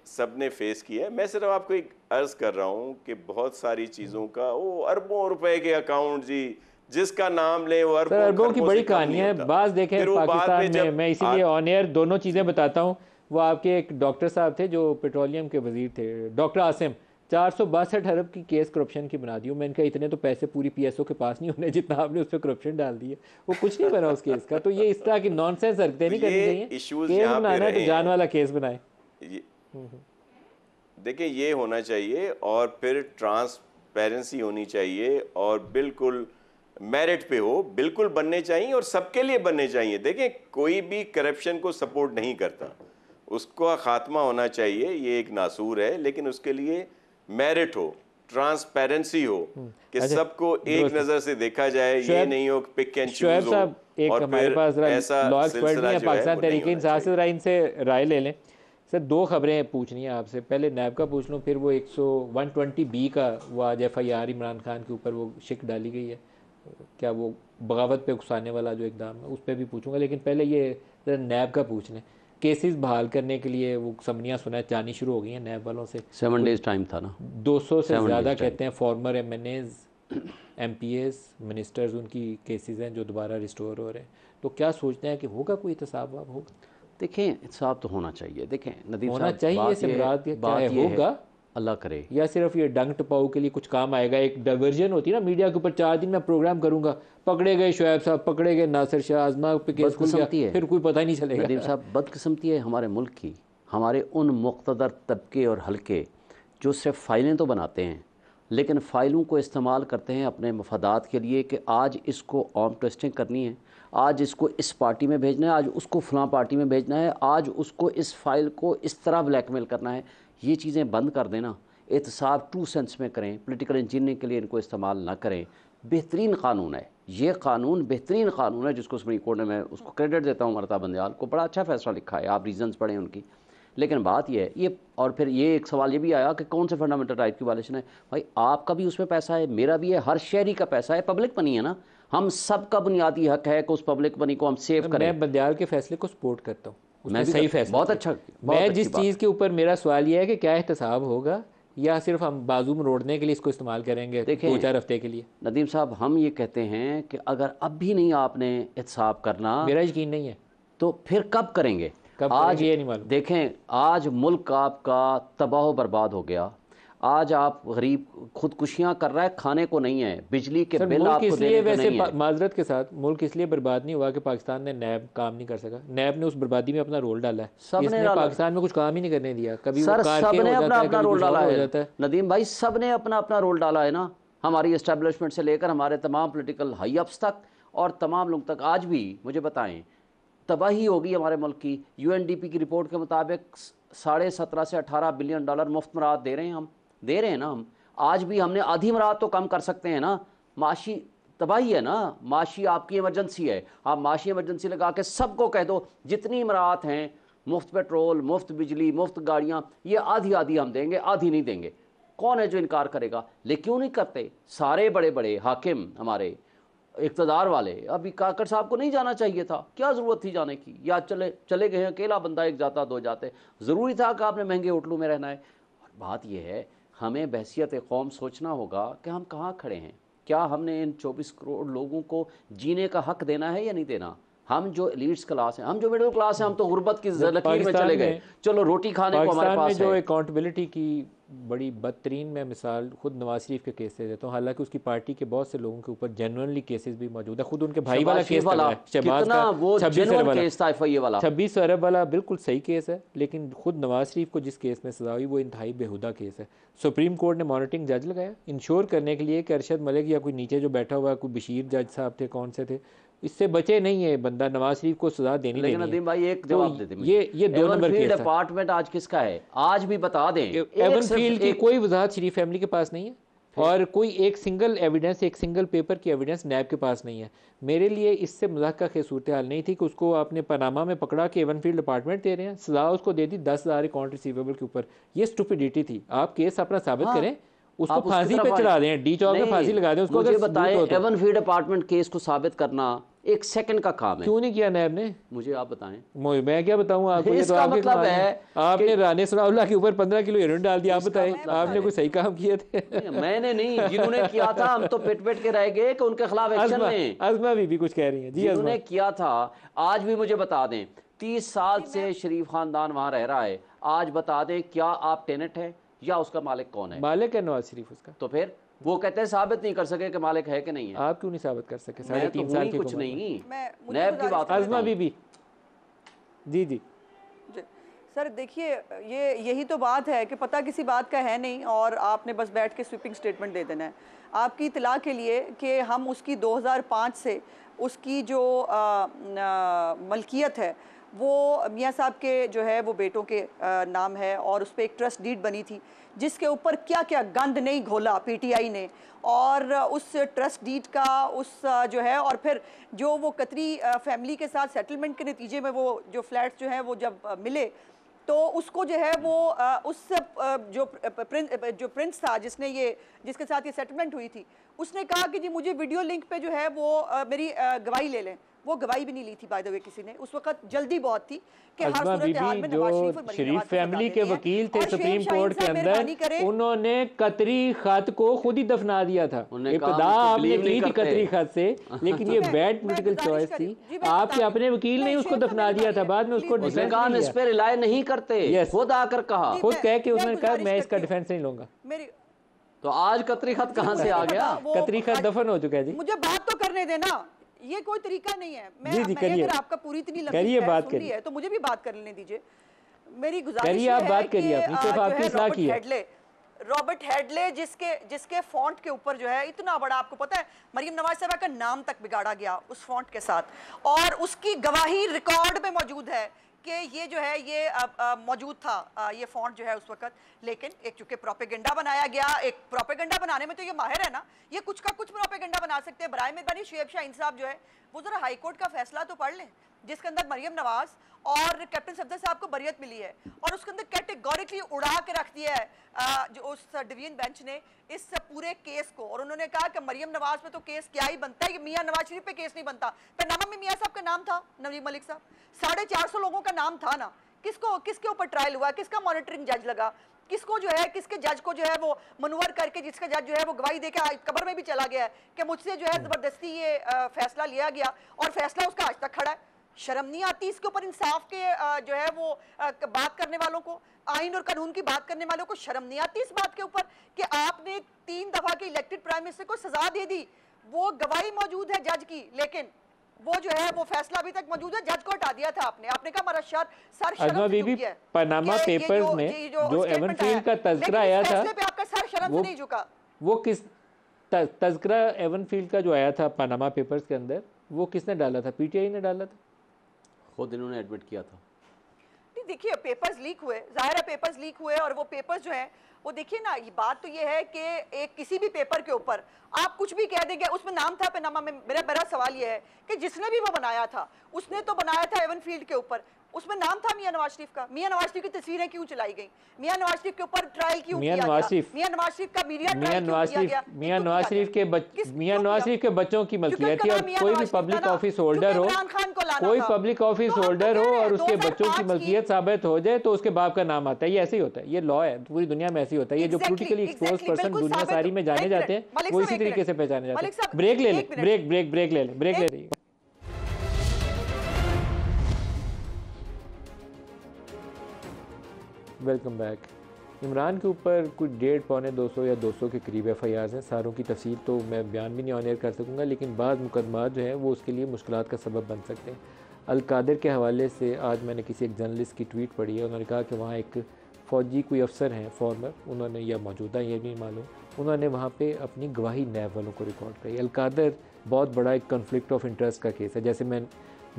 सबने फेस किया है। मैं सिर्फ आपको एक अर्ज कर रहा हूँ कि बहुत सारी चीज़ों का वो अरबों रुपए के अकाउंट, जी जिसका नाम ले वो सर, अरबों अरबों की खरबों से बड़ी कम कहानी नहीं है। होता। बाज़ देखें फिर वो बाद पाकिस्तान में में, जब मैं इसीलिए ऑन एयर दोनों चीज़ें जी बताता हूँ। वो आपके एक डॉक्टर साहब थे जो पेट्रोलियम के वजीर थे, डॉक्टर आसिम, 462 अरब की केस करप्शन की बना दी। मैंने कहा इतने तो पैसे पूरी पीएसओ के पास नहीं होने जितना आपने उस पर करप्शन डाल दी है। वो कुछ नहीं बना उस केस का। तो ये इस तरह की नॉनसेंस हरकतें तो नहीं करनी ये चाहिए। इश्यूज केस यहाँ पे बनाना है तो रहे जान हैं। वाला केस बनाए। ये देखिए, ये होना चाहिए, और फिर ट्रांसपेरेंसी होनी चाहिए, और बिल्कुल मेरिट पे हो, बिल्कुल बनने चाहिए, और सबके लिए बनने चाहिए। देखें, कोई भी करप्शन को सपोर्ट नहीं करता, उसका खात्मा होना चाहिए, ये एक नासूर है, लेकिन उसके लिए मेरिट हो, ट्रांसपेरेंसी हो, कि अच्छा, सबको एक दुरुस्त है। नज़र से देखा जाए, ये शुएब नहीं हो पिक एंड शुएब चूज हो, साहब, एक और हमारे फिर पास ज़रा ऐसा लॉ एक्सपर्ट नहीं सिलसिला है जो है पाकिस्तान वो नहीं तहरीक होना इंसाफ से, चाहिए। ज़रा इनसे राय ले लें। सर, 2 खबरें पूछनी है आपसे। पहले नैब का पूछ लूँ, फिर वो 120B का वो आज FIR इमरान खान के ऊपर वो शिक डाली गई है, क्या वो बगावत पे उकसाने वाला जो इकदाम है, उस पर भी पूछूंगा। लेकिन पहले ये ज़रा नैब का पूछ लें। केसेस बहाल करने के लिए वो समनियाँ सुना जानी शुरू हो गई हैं नैब वालों से। 7 डेज़ टाइम था ना, 200 से 7 ज़्यादा days कहते हैं फॉर्मर MNAs MPAs मिनिस्टर्स उनकी केसेस हैं जो दोबारा रिस्टोर हो रहे हैं। तो क्या सोचते हैं कि होगा कोई एहतसाब अब होगा? देखें इंसाफ तो होना चाहिए। देखें नदीम होना साहब, चाहिए से मुराद क्या है, होगा अल्लाह करे, या सिर्फ ये डंग टपाऊ के लिए कुछ काम आएगा? एक डाइवर्जन होती है ना मीडिया के ऊपर, 4 दिन मैं प्रोग्राम करूंगा, पकड़े गए शुएब साहब, पकड़े गए नासिर शाह, आजमा पे केस खुल गया, फिर कोई पता ही नहीं चलेगा। नदीम साहब बदकिस्मती है हमारे मुल्क की, हमारे उन मुक़्तदर तबके और हलके जो सिर्फ फ़ाइलें तो बनाते हैं लेकिन फ़ाइलों को इस्तेमाल करते हैं अपने मफादात के लिए कि आज इसको आर्म ट्विस्टिंग करनी है, आज इसको इस पार्टी में भेजना है, आज उसको फ़लाँ पार्टी में भेजना है, आज उसको इस फ़ाइल को इस तरह ब्लैकमेल करना है। ये चीज़ें बंद कर देना, एहतसाब ट्रू सेंस में करें, पॉलिटिकल इंजीनियरिंग के लिए इनको इस्तेमाल ना करें। बेहतरीन कानून है ये, कानून बेहतरीन कानून है जिसको सुप्रीम कोर्ट ने, मैं उसको क्रेडिट देता हूँ ममता बंदयाल को, बड़ा अच्छा फ़ैसला लिखा है, आप रीज़न्स पढ़ें उनकी। लेकिन बात ये है, ये और फिर ये एक सवाल ये भी आया कि कौन से फंडामेंटल राइट की वायलेशन है। भाई आपका भी उसमें पैसा है, मेरा भी है, हर शहरी का पैसा है, पब्लिक मनी है ना, हम सब का बुनियादी हक है कि उस पब्लिक मनी को हम सेव करें। मैं बंदयाल के फैसले को सपोर्ट करता हूँ, मैं भी सही फैसला, बहुत अच्छा। मैं जिस चीज़ के ऊपर मेरा सवाल ये है कि क्या एहतसाब होगा या सिर्फ हम बाजू में रोड़ने के लिए इसको इस्तेमाल करेंगे 2-4 हफ्ते के लिए? नदीम साहब हम ये कहते हैं कि अगर अब भी नहीं आपने एहतसाब करना, मेरा यकीन नहीं है, तो फिर कब करेंगे? आज ये नहीं मालूम। देखें आज मुल्क आपका तबाह बर्बाद हो गया, आज आप गरीब खुदकुशियां कर रहा है, खाने को नहीं है, बिजली के बिल आपको देने को नहीं है। माजरत के साथ मुल्क इसलिए बर्बाद नहीं हुआ कि पाकिस्तान ने नैब काम नहीं कर सका, नैब ने उस बर्बादी में अपना रोल डाला है, सबने पाकिस्तान में कुछ काम ही नहीं करने दिया। कभी सर सबने अपना अपना रोल डाला है नदीम भाई, सबने अपना अपना रोल डाला है ना, हमारी एस्टेब्लिशमेंट से लेकर हमारे तमाम पॉलिटिकल हाई अप्स तक और तमाम लोग तक। आज भी मुझे बताएं तबाही होगी हमारे मुल्क की। UNDP की रिपोर्ट के मुताबिक 17.5 से 18 बिलियन डॉलर मुफ्त मराद दे रहे हैं, हम दे रहे हैं ना। हम आज भी हमने आधी मराद तो कम कर सकते हैं ना। माशी तबाही है ना, माशी आपकी इमरजेंसी है, आप माशी इमरजेंसी लगा के सबको कह दो जितनी मराद हैं, मुफ्त पेट्रोल, मुफ्त बिजली, मुफ्त गाड़ियाँ, ये आधी आधी हम देंगे, आधी नहीं देंगे। कौन है जो इनकार करेगा? लेकिन क्यों नहीं करते? सारे बड़े बड़े हाकिम हमारे इक़्तिदार वाले, अभी काकड़ साहब को नहीं जाना चाहिए था, क्या ज़रूरत थी जाने की? या चले गए, अकेला बंदा एक जाता दो जाते, ज़रूरी था कि आपने महंगे होटलों में रहना है? और बात यह है हमें बहसियत कौम सोचना होगा कि हम कहाँ खड़े हैं। क्या हमने इन 24 करोड़ लोगों को जीने का हक देना है या नहीं देना? हम जो एलीट्स क्लास हैं, हम जो मिडिल क्लास हैं, हम तो गुर्बत की लकीर में चले गए, चलो रोटी खाने को हमारे पास है। जो अकाउंटेबिलिटी की बड़ी बदतरीन में मिसाल खुद नवाज शरीफ के केस से देता हूँ, हालांकि उसकी पार्टी के बहुत से लोगों के ऊपर जेन्युइनली केसेस भी मौजूद है। खुद उनके भाई वाला केस वाला 26 अरब वाला बिल्कुल सही केस है, लेकिन खुद नवाज शरीफ को जिस केस में सजा हुई वो इंतहाई बेहुदा केस है। सुप्रीम कोर्ट ने मॉनिटरिंग जज लगाया इंश्योर करने के लिए कि अरशद मलिक या कोई नीचे जो बैठा हुआ कोई बशीर जज साहब थे, कौन से थे, इससे बचे नहीं है बंदा। नवाज शरीफ को सजा देनी लेकिन नदीम भाई एक जवाब देते मुझे, ये 2 नंबर केस है। डिपार्टमेंट आज किसका है? आज भी बता दें, एवन फील्ड की कोई वजाहत शरीफ फैमिली के पास नहीं है और कोई एक सिंगल एविडेंस, एक सिंगल पेपर की एविडेंस नैब के पास नहीं है। मेरे लिए इससे मज़ाक की सूरत हाल नहीं थी कि उसको आपने पनामा में पकड़ा के एवन फील्ड डिपार्टमेंट दे रहे हैं, सजा उसको दे दी 10,000 अकाउंट रिसीवेबल के ऊपर। ये स्टूपिडिटी थी। आप केस अपना साबित करें, उसको फांसी पे चढ़ा दें, डी चौक में फांसी लगा दें उसको। मुझे बताएं एवन फील्ड डिपार्टमेंट केस को साबित करना 1 सेकंड का काम है, क्यों नहीं किया नैब ने? मुझे आप बताएं। मैं क्या बताऊं आपको? ये तो आपके मतलब है आपने राने सनाउल्लाह के ऊपर 15 किलो हेरोइन डाल दिया। आप बताएं आपने कोई सही काम किए थे? मैंने नहीं, जिन्होंने किया था हम तो पिट के रह गए कि उनके खिलाफ एक्शन लें। अज़मा भी कुछ कह रही हैं जी, जिन्होंने किया था। आज भी मुझे बता दें 30 साल से शरीफ खानदान वहां रह रहा है, आज बता दें क्या आप टेनेंट है या उसका मालिक कौन है? मालिक है नवाज शरीफ उसका। तो फिर वो कहते हैं साबित नहीं कर सके कि मालिक है कि नहीं है। आप क्यों नहीं साबित कर सके? 3.5 साल की कुछ नहीं, नैब की बात। आज़मा बीबी जी जी सर देखिए, यही तो बात है कि पता किसी बात का है नहीं और आपने बस बैठ के स्वीपिंग स्टेटमेंट दे देना है। आपकी इतला के लिए कि हम उसकी 2005 से उसकी जो मलकियत है वो मियाँ साहब के जो है वो बेटों के नाम है और उस पर एक ट्रस्ट डीड बनी थी जिसके ऊपर क्या क्या गंद नहीं घोला PTI ने, और उस ट्रस्ट डीड का उस जो है, और फिर जो वो कतरी फैमिली के साथ सेटलमेंट के नतीजे में वो जो फ्लैट्स जो हैं वो जब मिले तो उसको जो है वो उस जो प्रिंस था जिसके साथ ये सेटलमेंट हुई थी, उसने कहा कि जी मुझे वीडियो लिंक पे जो है वो मेरी गवाही ले लें। वो गवाही भी नहीं ली थी बाय द वे किसी ने, उस वक्त जल्दी बहुत थी कि हर अज़मा सूरत हाल में बीबी नवाज जो शरीफ और मरीम शरीफ नवाज को फैमिली सजा के देनी है। वकील थे और सुप्रीम शेख कोर्ट के शाहीन साहब मेहरबानी अंदर, करें, उन्होंने कतरी खत को खुद ही दफना दिया था। उन्होंने कहा, इब्तदा "हम इसको आपने believe की नहीं थी करते।" कतरी खत से, लेकिन ये मैं- बैड मैं पॉलिटिकल गुजारिश चॉइस कर रही थी। हूँ। जी, मैं आपके बता अपने रही हूँ। वकील ने नहीं, उसको शेख साहब दफना मेरी दिया था, बारी बाद में है। उसको प्लीज उसने डिफेंस कहा हम नहीं इस लिया। पे रिलाय नहीं करते, Yes. खुद आकर कहा। जी, खुद कह के मैं उसने कहा गुजारिश मैं इसका करती हूँ। डिफेंस नहीं लूंगा। मेरी तो आज कतरी खत कहाँ से आ गया? कतरी खत दफन हो चुका है जी। मुझे बात तो करने देना, ये कोई तरीका नहीं है। जी, जी, मैंने करिए। अगर आपका पूरी इतनी लंबी करिए, बहस बात सुन ली करिए। है तो मुझे भी बात कर लेने दीजिए। मेरी गुजारिश करिए, ये आप है बात करिए कि, अपनी, सिर्फ जो आपकी है इस्लाह की है। रॉबर्ट हेडले जिसके फॉन्ट के ऊपर जो है इतना बड़ा, आपको पता है मरीम नवाज साहबा का नाम तक बिगाड़ा गया उस फॉन्ट के साथ, और उसकी गवाही रिकॉर्ड में मौजूद है कि ये जो है ये मौजूद था ये फॉन्ट जो है उस वक्त। लेकिन एक चूंकि प्रोपेगेंडा बनाया गया, एक प्रोपेगेंडा बनाने में तो ये माहिर है ना, ये कुछ का कुछ प्रोपेगेंडा बना सकते हैं। बराए मेहरबानी शुएब शाहीन साहब जो है वो जरा हाई कोर्ट का फैसला तो पढ़ लें, जिसके अंदर मरियम नवाज और कैप्टन सफदर साहब को बरियत मिली है, और उसके अंदर कैटेगोरिकली उड़ा के रख दिया है जो उस डिवीजन बेंच ने इस पूरे केस को। और उन्होंने कहा कि मरियम नवाज पे तो केस क्या ही बनता है, कि मियां नवाज शरीफ पे केस नहीं बनता। पैनामा में मियां साहब का नाम था, नवीद मलिक साहब, 450 लोगों का नाम था ना। किसके ऊपर ट्रायल हुआ, किसका मॉनिटरिंग जज लगा, किसको जो है किसके जज को जो है वो मनवर करके, जिसका जज जो है वो गवाही देके कब्र में भी चला गया है कि मुझसे जो है जबरदस्ती ये फैसला लिया गया, और फैसला उसका आज तक खड़ा है। शर्म नहीं आती इसके ऊपर इंसाफ के जो है वो बात करने वालों को, आइन और कानून की बात करने वालों को शर्म नहीं आती इस बात के ऊपर कि आपने 3 दफा के इलेक्टेड प्राइम मिनिस्टर को सजा दे दी। वो गवाही मौजूद है जज की, लेकिन वो जो है वो फैसला अभी तक मौजूद है, जज को हटा दिया था आपने कहा हमारा सर अज़मा बीबी, पनामा पेपर्स में जो एवनफील्ड का तज़किरा आया था, पे आपका सर शर्म से नहीं झुका। वो किस तज़किरा एवनफील्ड का जो आया था पनामा पेपर्स के अंदर, वो किसने डाला था? पीटीआई ने डाला था, खुद इन्होंने एडमिट किया था। नहीं, देखिए पेपर्स लीक हुए, जाहिर है पेपर्स लीक हुए, और वो पेपर्स जो है वो देखिए ना, ये बात तो ये है कि एक किसी भी पेपर के ऊपर आप कुछ भी कह देंगे, उसमें नाम था पैनामा में। मेरा सवाल ये है कि जिसने भी वो बनाया था उसने तो बनाया था एवनफील्ड के ऊपर, उसमें नाम था मियां नवाज शरीफ का। मियां नवाज शरीफ की तस्वीरें क्यों चलाई गई, मियां नवाज शरीफ के ऊपर ट्रायल क्यों किया गया, मियां नवाज शरीफ का मीडिया ट्रायल क्यों किया गया, मियां नवाज शरीफ के बच्चों की मलकियत है, और कोई भी पब्लिक ऑफिस होल्डर हो, कोई पब्लिक ऑफिस होल्डर हो और उसके बच्चों की मलकियत साबित हो जाए तो उसके बाप का नाम आता है। ये ऐसे ही होता है, ये लॉ है, पूरी दुनिया में ऐसे ही होता है। ये जो पॉलिटिकली एक्सपोज पर्सन दुनिया सारी में जाने जाते हैं वो इसी तरीके से पहचाने जाते हैं। ब्रेक ले ले, ब्रेक ले रही है। Welcome back. इमरान के ऊपर कुछ 150 पौने 200 या 200 के करीब FIRs हैं। सारों की तफसील तो मैं बयान भी नहीं ऑन एयर कर सकूँगा, लेकिन बाद मुकदमात जो हैं वो उसके लिए मुश्किलात का सबब बन सकते हैं। अलकादिर के हवाले से आज मैंने किसी एक जर्नलिस्ट की ट्वीट पढ़ी है, उन्होंने कहा कि वहाँ एक फ़ौजी कोई अफसर हैं फॉर्मर, उन्होंने या मौजूदा ये नहीं मालूम, उन्होंने वहाँ पे अपनी गवाही नैब वालों को रिकॉर्ड करी। अलकादिर बहुत बड़ा एक कन्फ्लिक्ट ऑफ इंटरेस्ट का केस है। जैसे मैं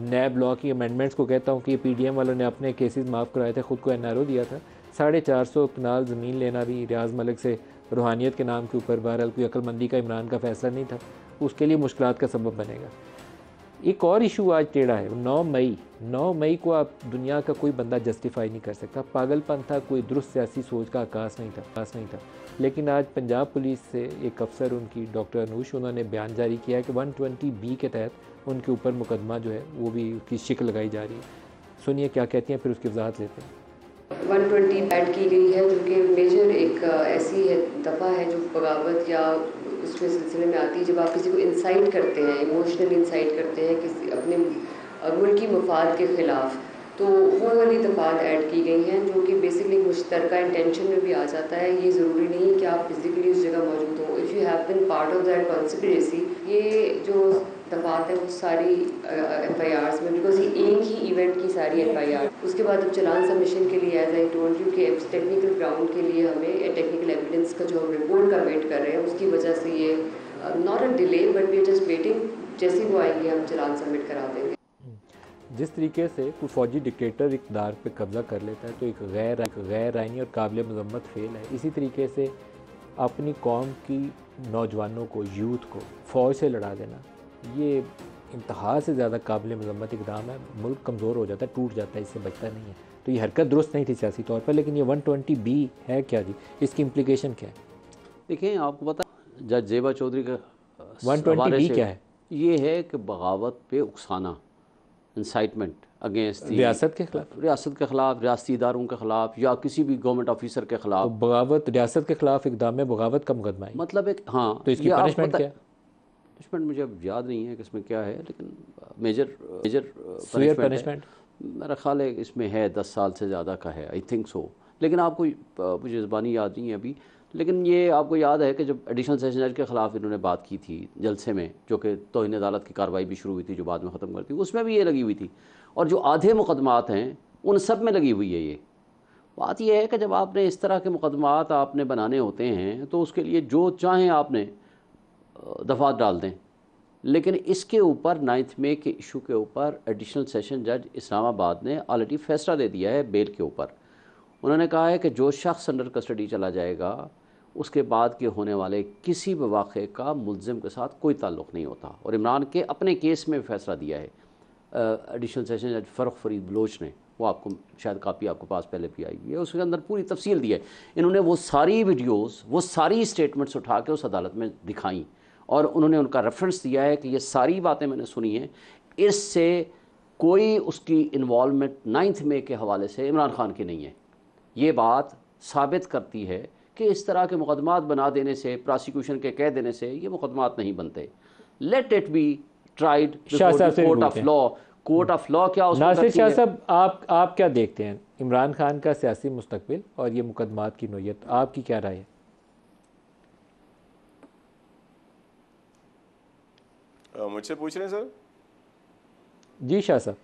नैब लॉ की अमेंडमेंट्स को कहता हूँ कि PDM वालों ने अपने केसेस माफ़ कराए थे, ख़ुद को NRO दिया था। 450 कनाल ज़मीन लेना भी रियाज़ मलिक से रूहानियत के नाम के ऊपर, बहरहाल कोई अक्लमंदी का इमरान का फ़ैसला नहीं था, उसके लिए मुश्किलात का सबब बनेगा। एक और इशू आज टेढ़ा है, 9 मई को आप दुनिया का कोई बंदा जस्टिफाई नहीं कर सकता। पागलपन था, कोई दुरुस्त सियासी सोच का आकाश नहीं था। लेकिन आज पंजाब पुलिस से एक अफसर, उनकी डॉक्टर अनूश, उन्होंने बयान जारी किया है कि 120B के तहत उनके ऊपर मुकदमा जो है वो भी उसकी शिक लगाई जा रही है। सुनिए क्या कहती हैं, फिर उसकी वजाहत लेते हैं। 120 ऐड की गई है, जो कि मेजर एक ऐसी दफ़ा है जो बगावत या उसमें सिलसिले में आती है जब आप किसी को इंसाइट करते हैं, इमोशनली इंसाइट करते हैं किसी अपने मुल्की मफाद के ख़िलाफ़, तो वो वाली दफ़ात ऐड की गई हैं जो कि बेसिकली मुश्तरका इंटेंशन में भी आ जाता है। ये ज़रूरी नहीं कि आप फिज़िकली उस जगह मौजूद हो। If you have been part of that conspiracy, ये जो दफ़ात है वो सारी FIRs में, बिकॉज ये एक ही इवेंट की सारी FIR, उसके बाद अब चलान सबमिशन के लिए एज आई टोल्ड यू कि टेक्निकल ग्राउंड के लिए हमें टेक्निकल एविडेंस का जो हम रिपोर्ट का वेट कर रहे हैं, उसकी वजह से ये not a delay but we are just waiting, जैसे वो आएंगे हम चलान सबमिट करा देंगे। जिस तरीके से कोई फौजी डिक्टेटर इक़्तिदार पे कब्ज़ा कर लेता है तो एक गैर आइनी और काबिल मज़म्मत फेल है। इसी तरीके से अपनी कौम की नौजवानों को, यूथ को फ़ौज से लड़ा देना, ये इंतहा से ज़्यादा काबिल मज़म्मत इक़दाम है। मुल्क कमज़ोर हो जाता है, टूट जाता है, इससे बचता नहीं है। तो ये हरकत दुरुस्त नहीं थी सियासी तौर पर, लेकिन ये 120B है क्या जी, इसकी इम्प्लीकेशन क्या है? देखिए आपको पता जज जेबा चौधरी का 120B क्या है? ये है कि बगावत पे उकसाना, इंसाइटमेंट अगेंस्ट रियासत के खिलाफ, रियासत के ख़िलाफ़, रियासती इदारों के ख़िलाफ़ या किसी भी गवर्नमेंट ऑफिसर के तो ख़िलाफ़। बगावत रियासत के खिलाफ इक़दाम बगावत का मुकदमा है, मतलब एक, हाँ, तो इसकी ये आप पनिशमेंट क्या है? पनिशमेंट मुझे अब याद नहीं है कि इसमें क्या है, लेकिन मेजर सुयर पनिशमेंट मेरा ख्याल है इसमें है 10 साल से ज़्यादा का है, आई थिंक सो। लेकिन आपको मुझे ज़बानी याद नहीं है अभी, लेकिन ये आपको याद है कि जब एडिशनल सेशन जज के ख़िलाफ़ इन्होंने बात की थी जलसे में, जो कि तौहीन अदालत की कार्रवाई भी शुरू हुई थी जो बाद में ख़त्म कर दी, उसमें भी ये लगी हुई थी, और जो आधे मुकदमात हैं उन सब में लगी हुई है ये। बात यह है कि जब आपने इस तरह के मुकदमात आपने बनाने होते हैं तो उसके लिए जो चाहें आपने दफात डाल दें, लेकिन इसके ऊपर 9 मई के इशू के ऊपर एडिशनल सेशन जज इस्लामाबाद ने ऑलरेडी फैसला दे दिया है बेल के ऊपर। उन्होंने कहा है कि जो शख्स अंडर कस्टडी चला जाएगा उसके बाद के होने वाले किसी भी वाक़े का मुल्ज़िम के साथ कोई ताल्लुक़ नहीं होता। और इमरान के अपने केस में फैसला दिया है एडिशनल सेशन जज फ़र्रुख फरीद बलोच ने, वो आपको शायद कापी आपके पास पहले भी आई हुई है, उसके अंदर पूरी तफसील दी है। इन्होंने वो सारी वीडियोस, वो सारी स्टेटमेंट्स उठा के उस अदालत में दिखाई, और उन्होंने उनका रेफरेंस दिया है कि ये सारी बातें मैंने सुनी हैं, इससे कोई उसकी इन्वॉल्वमेंट 9 मई के हवाले से इमरान खान की नहीं है। ये बात साबित करती है कि इस तरह के मुकदमात बना देने से, प्रोसिक्यूशन के कह देने से ये मुकदमात नहीं बनते। Let it be tried court of law. Court of law क्या उसमें नासिर शाह साहब, आप क्या देखते हैं इमरान खान का सियासी मुस्तकबिल और ये मुकदमात की नोयत, आपकी क्या राय है? मुझसे पूछ रहे हैं सर? जी शाह साहब।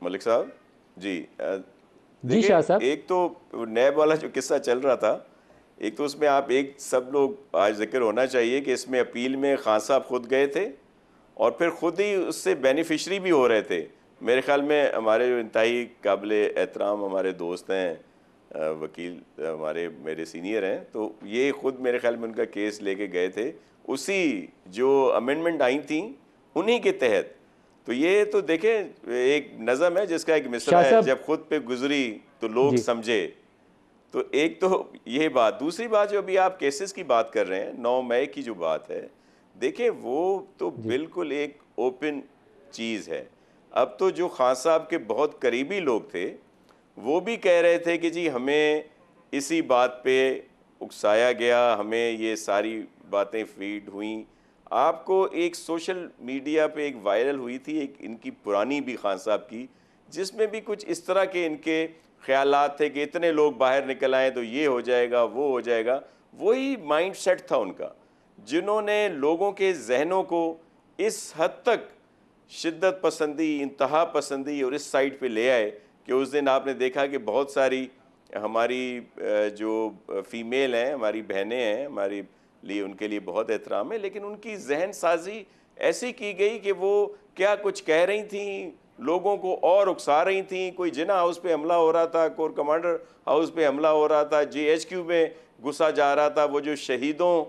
मलिक साहब जी। जी शाह साहब। एक तो नैब वाला जो किस्सा चल रहा था, एक तो उसमें आप एक सब लोग आज जिक्र होना चाहिए कि इसमें अपील में खान साहब खुद गए थे और फिर ख़ुद ही उससे बेनिफिशरी भी हो रहे थे। मेरे ख़्याल में हमारे जो इंतहाई काबिल एहतराम हमारे दोस्त हैं, वकील हमारे मेरे सीनियर हैं, तो ये ख़ुद मेरे ख़्याल में उनका केस लेके गए थे उसी जो अमेंडमेंट आई थी उन्हीं के तहत। तो ये तो देखें एक नज़म है जिसका एक मिसरा है, जब खुद पे गुजरी तो लोग समझे। तो एक तो ये बात, दूसरी बात जो अभी आप केसेस की बात कर रहे हैं, 9 मई की जो बात है, देखिए वो तो बिल्कुल एक ओपन चीज़ है। अब तो जो खान साहब के बहुत करीबी लोग थे वो भी कह रहे थे कि जी हमें इसी बात पे उकसाया गया, हमें ये सारी बातें फीड हुई। आपको एक सोशल मीडिया पे एक वायरल हुई थी एक इनकी पुरानी भी खान साहब की, जिसमें भी कुछ इस तरह के इनके ख्यालात थे कि इतने लोग बाहर निकल आए तो ये हो जाएगा वो हो जाएगा। वही माइंड सेट था उनका जिन्होंने लोगों के जहनों को इस हद तक शिद्दत पसंदी, इंतहा पसंदी और इस साइड पे ले आए कि उस दिन आपने देखा कि बहुत सारी हमारी जो फीमेल हैं, हमारी बहनें हैं, हमारी लिए उनके लिए बहुत एहतराम है, लेकिन उनकी जहन साजी ऐसी की गई कि वो क्या कुछ कह रही थी, लोगों को और उकसा रही थी। कोई जिना हाउस पे हमला हो रहा था, कोर कमांडर हाउस पे हमला हो रहा था, GHQ में घुसा जा रहा था, वो जो शहीदों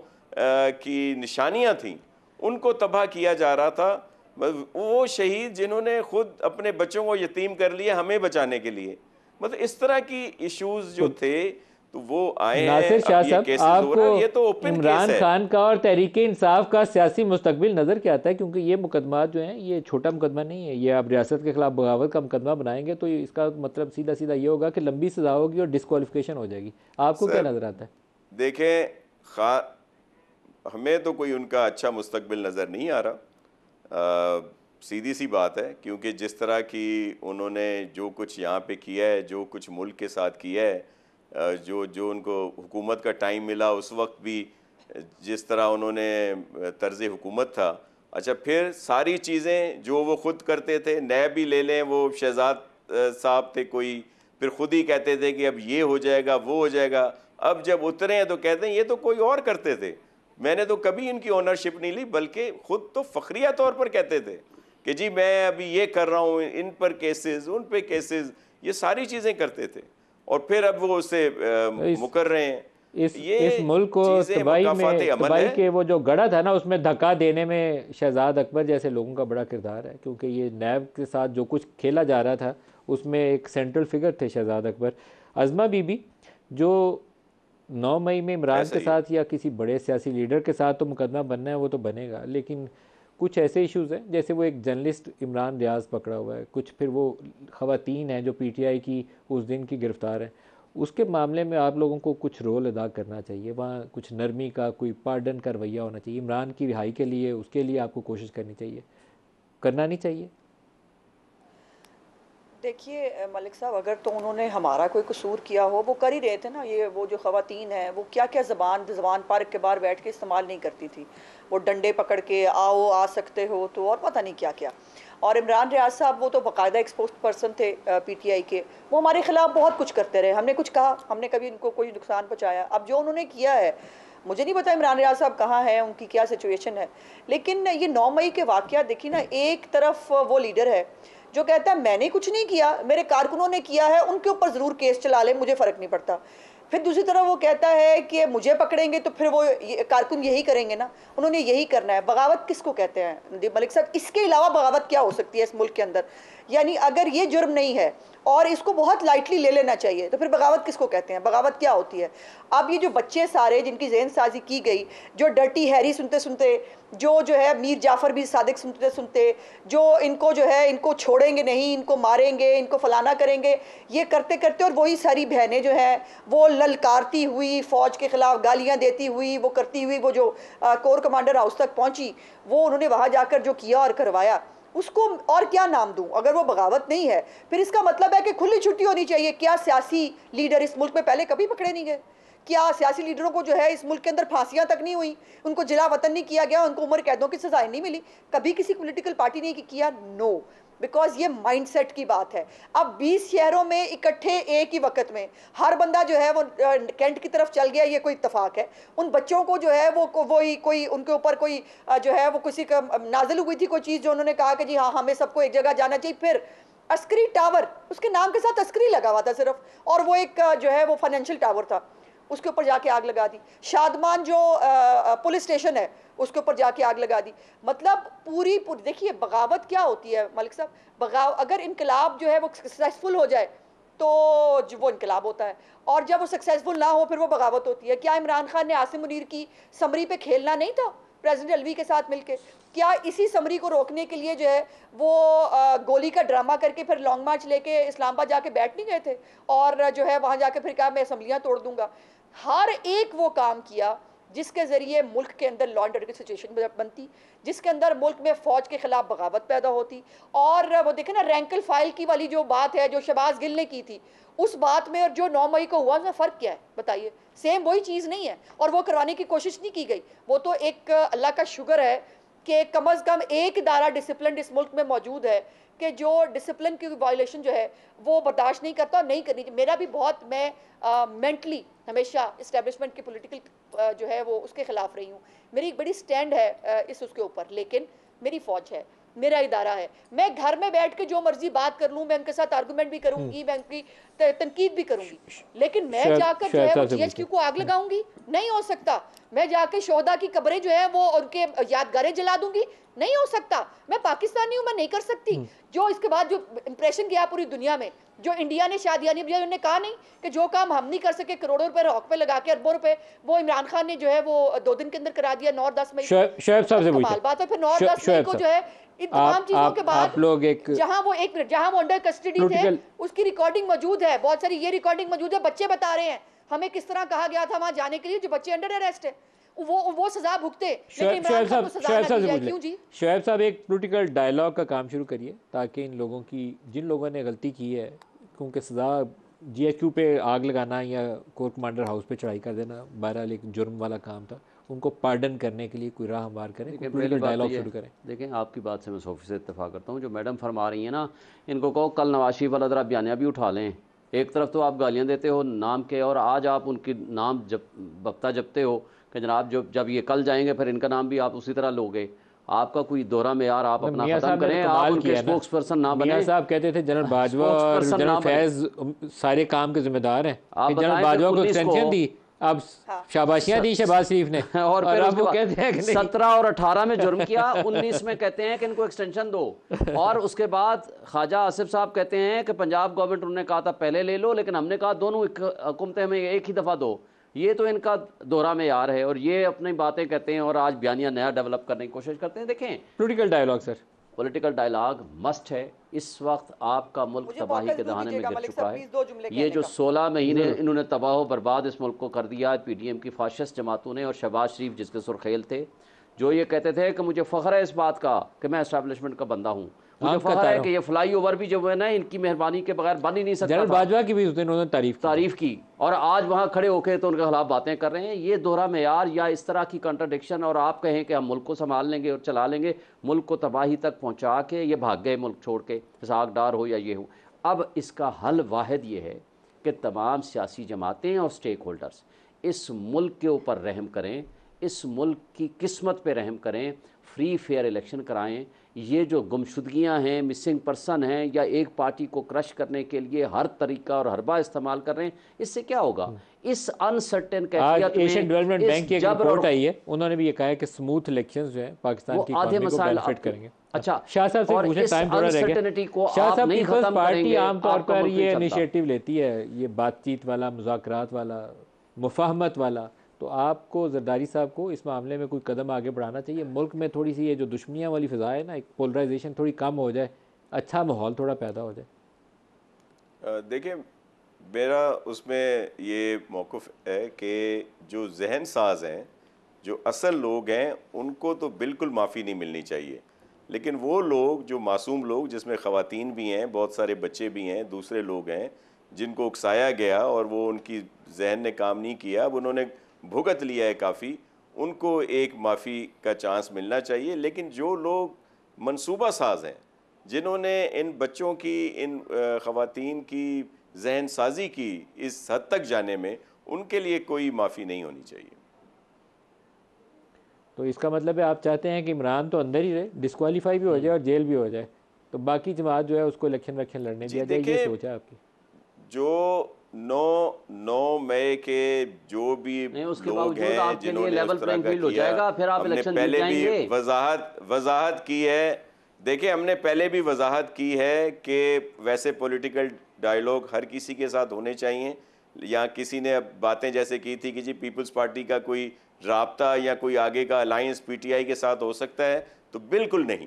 की निशानियां थीं उनको तबाह किया जा रहा था। वो शहीद जिन्होंने खुद अपने बच्चों को यतीम कर लिया हमें बचाने के लिए। मतलब इस तरह की इश्यूज जो थे तो वो आए नासिर शाह साहब, आपको ये तो ओपन इमरान खान का और तहरीक इंसाफ का सियासी मुस्तकबिल नज़र क्या आता है? क्योंकि ये मुकदमात जो हैं ये छोटा मुकदमा नहीं है, ये आप रियासत के खिलाफ बगावत का मुकदमा बनाएंगे तो इसका मतलब सीधा सीधा ये होगा कि लंबी सजा होगी और डिस्क्वालिफिकेशन हो जाएगी। आपको क्या नज़र आता है? देखें, हमें तो कोई उनका अच्छा मुस्तकबिल नज़र नहीं आ रहा, सीधी सी बात है, क्योंकि जिस तरह की उन्होंने जो कुछ यहाँ पे किया है, जो कुछ मुल्क के साथ किया है, जो उनको हुकूमत का टाइम मिला उस वक्त भी जिस तरह उन्होंने तर्ज़ हुकूमत था। अच्छा, फिर सारी चीज़ें जो वो ख़ुद करते थे, नैब भी ले लें, वो शहजाद साहब थे कोई, फिर ख़ुद ही कहते थे कि अब ये हो जाएगा वो हो जाएगा। अब जब उतरे हैं तो कहते हैं ये तो कोई और करते थे, मैंने तो कभी इनकी ओनरशिप नहीं ली, बल्कि ख़ुद तो फ़ख्रिया तौर पर कहते थे कि जी मैं अभी ये कर रहा हूँ, इन पर केसेस, उन पे केसेस, ये सारी चीज़ें करते थे। और फिर अब वो उससे मुकर रहे हैं। इस मुल्क को तबाही के वो जो गढ़ा था ना, उसमें धक्का देने में शहजाद अकबर जैसे लोगों का बड़ा किरदार है, क्योंकि ये नैब के साथ जो कुछ खेला जा रहा था उसमें एक सेंट्रल फिगर थे शहजाद अकबर। अज़मा बीबी, जो 9 मई में इमरान के साथ या किसी बड़े सियासी लीडर के साथ तो मुकदमा बनना है वो तो बनेगा, लेकिन कुछ ऐसे इश्यूज़ हैं जैसे वो एक जर्नलिस्ट इमरान रियाज पकड़ा हुआ है, कुछ फिर वो ख़वातीन हैं जो पीटीआई की उस दिन की गिरफ़्तार हैं, उसके मामले में आप लोगों को कुछ रोल अदा करना चाहिए। वहाँ कुछ नरमी का, कोई पार्डन का रवैया होना चाहिए। इमरान की रिहाई के लिए, उसके लिए आपको कोशिश करनी चाहिए, करना नहीं चाहिए? देखिए मलिक साहब, अगर तो उन्होंने हमारा कोई कसूर किया हो, वो कर ही रहे थे ना। ये वो जो ख़वातीन हैं वो क्या क्या ज़बान पार्क के बाहर बैठ के इस्तेमाल नहीं करती थी। वो डंडे पकड़ के आओ, आ सकते हो तो, और पता नहीं क्या क्या। और इमरान रियाज साहब वो तो बाकायदा एक्सपोज पर्सन थे पीटीआई के, वो हमारे ख़िलाफ़ बहुत कुछ करते रहे। हमने कुछ कहा? हमने कभी उनको कोई नुकसान पहुँचाया? अब जो उन्होंने किया है, मुझे नहीं पता इमरान रियाज साहब कहाँ हैं, उनकी क्या सिचुएशन है, लेकिन ये 9 मई के वाक़या देखिए ना। एक तरफ वो लीडर है जो कहता है मैंने कुछ नहीं किया, मेरे कारकुनों ने किया है, उनके ऊपर ज़रूर केस चला ले, मुझे फ़र्क नहीं पड़ता। फिर दूसरी तरफ वो कहता है कि मुझे पकड़ेंगे तो फिर वो कारकुन यही करेंगे ना, उन्होंने यही करना है। बगावत किसको कहते हैं नदीम मलिक साहब? इसके अलावा बगावत क्या हो सकती है इस मुल्क के अंदर? यानी अगर ये जुर्म नहीं है और इसको बहुत लाइटली ले लेना चाहिए, तो फिर बगावत किसको कहते हैं? बगावत क्या होती है? अब ये जो बच्चे सारे जिनकी जहन साजी की गई, जो डर्टी हैरी सुनते सुनते, जो है मीर जाफ़र भी सादिक सुनते सुनते, जो इनको जो है इनको छोड़ेंगे नहीं, इनको मारेंगे, इनको फलाना करेंगे, ये करते करते, और वही सारी बहनें जो हैं वो ललकारती हुई, फ़ौज के ख़िलाफ़ गालियाँ देती हुई, वो करती हुई, वो जो कोर कमांडर हाउस तक पहुँची, वो उन्होंने वहाँ जाकर जो किया और करवाया, उसको और क्या नाम दूं? अगर वो बगावत नहीं है, फिर इसका मतलब है कि खुली छुट्टी होनी चाहिए। क्या सियासी लीडर इस मुल्क में पहले कभी पकड़े नहीं गए? क्या सियासी लीडरों को जो है इस मुल्क के अंदर फांसियां तक नहीं हुई? उनको जिला वतन नहीं किया गया? उनको उम्र कैदों की सजाएं नहीं मिली? कभी किसी पॉलिटिकल पार्टी ने किया? नो, बिकॉज ये माइंडसेट की बात है। अब 20 शहरों में इकट्ठे एक ही वक्त में हर बंदा जो है वो कैंट की तरफ चल गया, ये कोई इत्तेफाक है? उन बच्चों को जो है वो कोई उनके ऊपर कोई जो है वो किसी का नाजिल हुई थी कोई चीज़, जो उन्होंने कहा कि जी हाँ हमें सबको एक जगह जाना चाहिए। फिर अस्करी टावर, उसके नाम के साथ अस्करी लगा हुआ था सिर्फ, और वो एक जो है वो फाइनेंशियल टावर था, उसके ऊपर जाके आग लगा दी। शादमान जो पुलिस स्टेशन है उसके ऊपर जाके आग लगा दी। मतलब पूरी देखिए बगावत क्या होती है मलिक साहब। अगर इनकलाब जो है वो सक्सेसफुल हो जाए तो जो वो इनकलाब होता है, और जब वो सक्सेसफुल ना हो फिर वो बगावत होती है। क्या इमरान खान ने आसिम मुनीर की समरी पे खेलना नहीं था प्रेसिडेंट अलवी के साथ मिलके? क्या इसी समरी को रोकने के लिए जो है वो गोली का ड्रामा करके फिर लॉन्ग मार्च लेके इस्लामाबाद जाके बैठ नहीं गए थे, और जो है वहाँ जाके फिर कहा मैं असम्बलियाँ तोड़ दूंगा? हर एक वो काम किया जिसके ज़रिए मुल्क के अंदर लॉ एंड ऑर्डर की सिचुएशन बनती, जिसके अंदर मुल्क में फ़ौज के ख़िलाफ़ बगावत पैदा होती। और वो देखें ना, रैंकल फाइल की वाली जो बात है जो शहबाज गिल ने की थी, उस बात में और जो 9 मई को हुआ उसमें फ़र्क क्या है बताइए? सेम वही चीज़ नहीं है, और वो करवाने की कोशिश नहीं की गई। वो तो एक अल्लाह का शुक्र है कि कम अज़ कम एक इदारा डिसिप्लिन इस मुल्क में मौजूद है कि जो डिसिप्लिन की वायलेशन जो है वो बर्दाश्त नहीं करता और नहीं करनी चाहिए। मेरा भी बहुत, मैं मेंटली हमेशा इस्टेब्लिशमेंट की पॉलिटिकल जो है वो उसके ख़िलाफ़ रही हूँ। मेरी एक बड़ी स्टैंड है इस उसके ऊपर, लेकिन मेरी फ़ौज है, मेरा इदारा है। मैं घर में बैठ के जो मर्जी बात कर लूँ, मैं उनके साथ आर्गूमेंट भी करूँगी, मैं उनकी तनकीद भी करूँगी, लेकिन मैं जाकर जो है वो GHQ को आग लगाऊंगी? नहीं हो सकता। मैं जाके शोहदा की कब्रें जो है वो उनके यादगारें जला दूंगी? नहीं हो सकता। मैं पाकिस्तानी हूँ, मैं नहीं कर सकती। जो इसके बाद जो इंप्रेशन गया पूरी दुनिया में, जो इंडिया ने शादियानी बजाई, उन्होंने कहा नहीं कि जो काम हम नहीं कर सके करोड़ों रुपए रॉक पे लगा के, अरबों रुपए, वो इमरान खान ने जो है वो 2 दिन के अंदर करा दिया। 9 और 10 मई शोएब साहब से कमाल बात है। फिर 9 और 10 मई को जो है इन तमाम चीजों के बाद आप लोग एक जहां वो अंडर कस्टडी थे, उसकी रिकॉर्डिंग मौजूद है, बहुत सारी ये रिकॉर्डिंग मौजूद है। बच्चे बता रहे हैं हमें किस तरह कहा गया था वहां जाने के लिए, जो बच्चे अंडर अरेस्ट है वो सजा भुगते। शोएब साहब एक पॉलिटिकल डायलॉग का काम शुरू करिए, ताकि इन लोगों की, जिन लोगों ने गलती की है, क्योंकि सज़ा GHQ पे आग लगाना या कोर कमांडर हाउस पे चढ़ाई कर देना बहरहाल एक जुर्म वाला काम था, उनको पार्डन करने के लिए कोई राह हमवार करें, पॉलिटिकल डायलॉग शुरू करें। देखें, आपकी बात से मैं 100% इत्तेफाक करता हूँ। जो मैडम फरमा रही हैं ना, इनको कहो कल नवाज शरीफ वाला ज़रा बयानिया भी उठा लें। एक तरफ तो आप गालियाँ देते हो नाम के, और आज आप उनकी नाम बख्ता जपते हो कि जनाब जब ये कल जाएंगे फिर इनका नाम भी आप उसी तरह लोगे। आपका कोई दोहरा मेयार आप अपना खत्म करें, आप उनके स्पोक्स पर्सन ना बने। साहब कहते थे जनरल बाजवा और जनरल फैज सारे काम के जिम्मेदार हैं, जनरल बाजवा को एक्सटेंशन दी, अब शाबाशियां दी शहबाज शरीफ ने, और फिर अब वो कहते हैं कि 17 और 18 में जुर्म किया, 19 में कहते हैं कि इनको एक्सटेंशन दो, और उसके बाद ख्वाजा आसिफ साहब कहते हैं कि पंजाब गवर्नमेंट, उन्होंने कहा था पहले ले लो, लेकिन हमने कहा दोनों हुकूमतें हमें एक ही दफ़ा दो। ये तो इनका दोहरा मेयार है और ये अपनी बातें कहते हैं और आज बयानिया नया डेवलप करने की कोशिश करते हैं। देखें, political dialogue sir, political dialogue must है। इस वक्त आपका मुल्क तबाही के दहाने में गिर चुका है। ये जो 16 महीने इन्होंने तबाह बर्बाद इस मुल्क को कर दिया है PDM की फाशिस्ट जमातों ने, और शहबाज शरीफ जिसके सुरखेल थे, जो ये कहते थे कि मुझे फ़ख्र है इस बात का कि मैं एस्टैब्लिशमेंट का बंदा हूँ, मुझे फ़ख्र है कि ये फ्लाई ओवर भी जो है ना इनकी मेहरबानी के बगैर बन ही नहीं सकता। जनरल बाजवा की भी उन्होंने तारीफ की और आज वहाँ खड़े होकर तो उनके खिलाफ बातें कर रहे हैं। ये दोहरा मेयार या इस तरह की कंट्राडिक्शन, और आप कहें कि हम मुल्क को संभाल लेंगे और चला लेंगे, मुल्क को तबाही तक पहुँचा के ये भाग गए मुल्क छोड़ के, इसाक डार हो या ये हो। अब इसका हल वाहिद ये है कि तमाम सियासी जमातें और स्टेक होल्डर्स इस मुल्क के ऊपर रहम करें, इस मुल्क की किस्मत पे रहम करें, फ्री फेयर इलेक्शन कराएं। ये जो गुमशुदगियां हैं, मिसिंग पर्सन हैं, या एक पार्टी को क्रश करने के लिए हर तरीका और हरबा इस्तेमाल कर रहे हैं, इससे क्या होगा? इस अनसर्टेन कैफियत में एशियन डेवलपमेंट बैंक की एक रिपोर्ट आई है, उन्होंने भी ये कहा है कि स्मूथ इलेक्शंस जो है पाकिस्तान की इकोनॉमी को बेनिफिट करेंगे। अच्छा, शाह साहब से पूछे, टाइम थोड़ा रह गया। शाह साहब, पीपल्स पार्टी आमतौर पर ये इनिशिएटिव लेती है, ये बातचीत वाला, मुज़ाकरात वाला, मुफाहमत वाला, तो आपको जरदारी साहब को इस मामले में कोई कदम आगे बढ़ाना चाहिए? मुल्क में थोड़ी सी ये जो दुश्मनियाँ वाली फ़िज़ा है ना, एक पोलराइजेशन थोड़ी कम हो जाए, अच्छा माहौल थोड़ा पैदा हो जाए। देखिए, मेरा उसमें ये मौक़िफ़ है कि जो जहन साज हैं, जो असल लोग हैं, उनको तो बिल्कुल माफ़ी नहीं मिलनी चाहिए, लेकिन वो लोग जो मासूम लोग, जिसमें ख़वातीन भी हैं, बहुत सारे बच्चे भी हैं, दूसरे लोग हैं जिनको उकसाया गया और वो उनकी जहन ने काम नहीं किया, अब उन्होंने भुगत लिया है काफ़ी, उनको एक माफ़ी का चांस मिलना चाहिए। लेकिन जो लोग मंसूबा साज हैं, जिन्होंने इन बच्चों की, इन ख़वातीन की जहन साजी की इस हद तक जाने में, उनके लिए कोई माफ़ी नहीं होनी चाहिए। तो इसका मतलब है आप चाहते हैं कि इमरान तो अंदर ही रहे, डिस्क्वालीफाई भी हो जाए और जेल भी हो जाए, तो बाकी जमात जो है उसको इलेक्शन लड़ने दिया जाए, ये सोचा आपकी? जो 9 मई के जो भी लोग हैं जिन्होंने लेवल प्लेइंग फील्ड हो जाएगा, फिर आप इलेक्शन जीत जाएंगे। हमने पहले भी वजाहत की है। देखिए, हमने पहले भी वजाहत की है कि वैसे पॉलिटिकल डायलॉग हर किसी के साथ होने चाहिए। या किसी ने बातें जैसे की थी कि जी पीपल्स पार्टी का कोई राब्ता या कोई आगे का अलायंस PTI के साथ हो सकता है, तो बिल्कुल नहीं,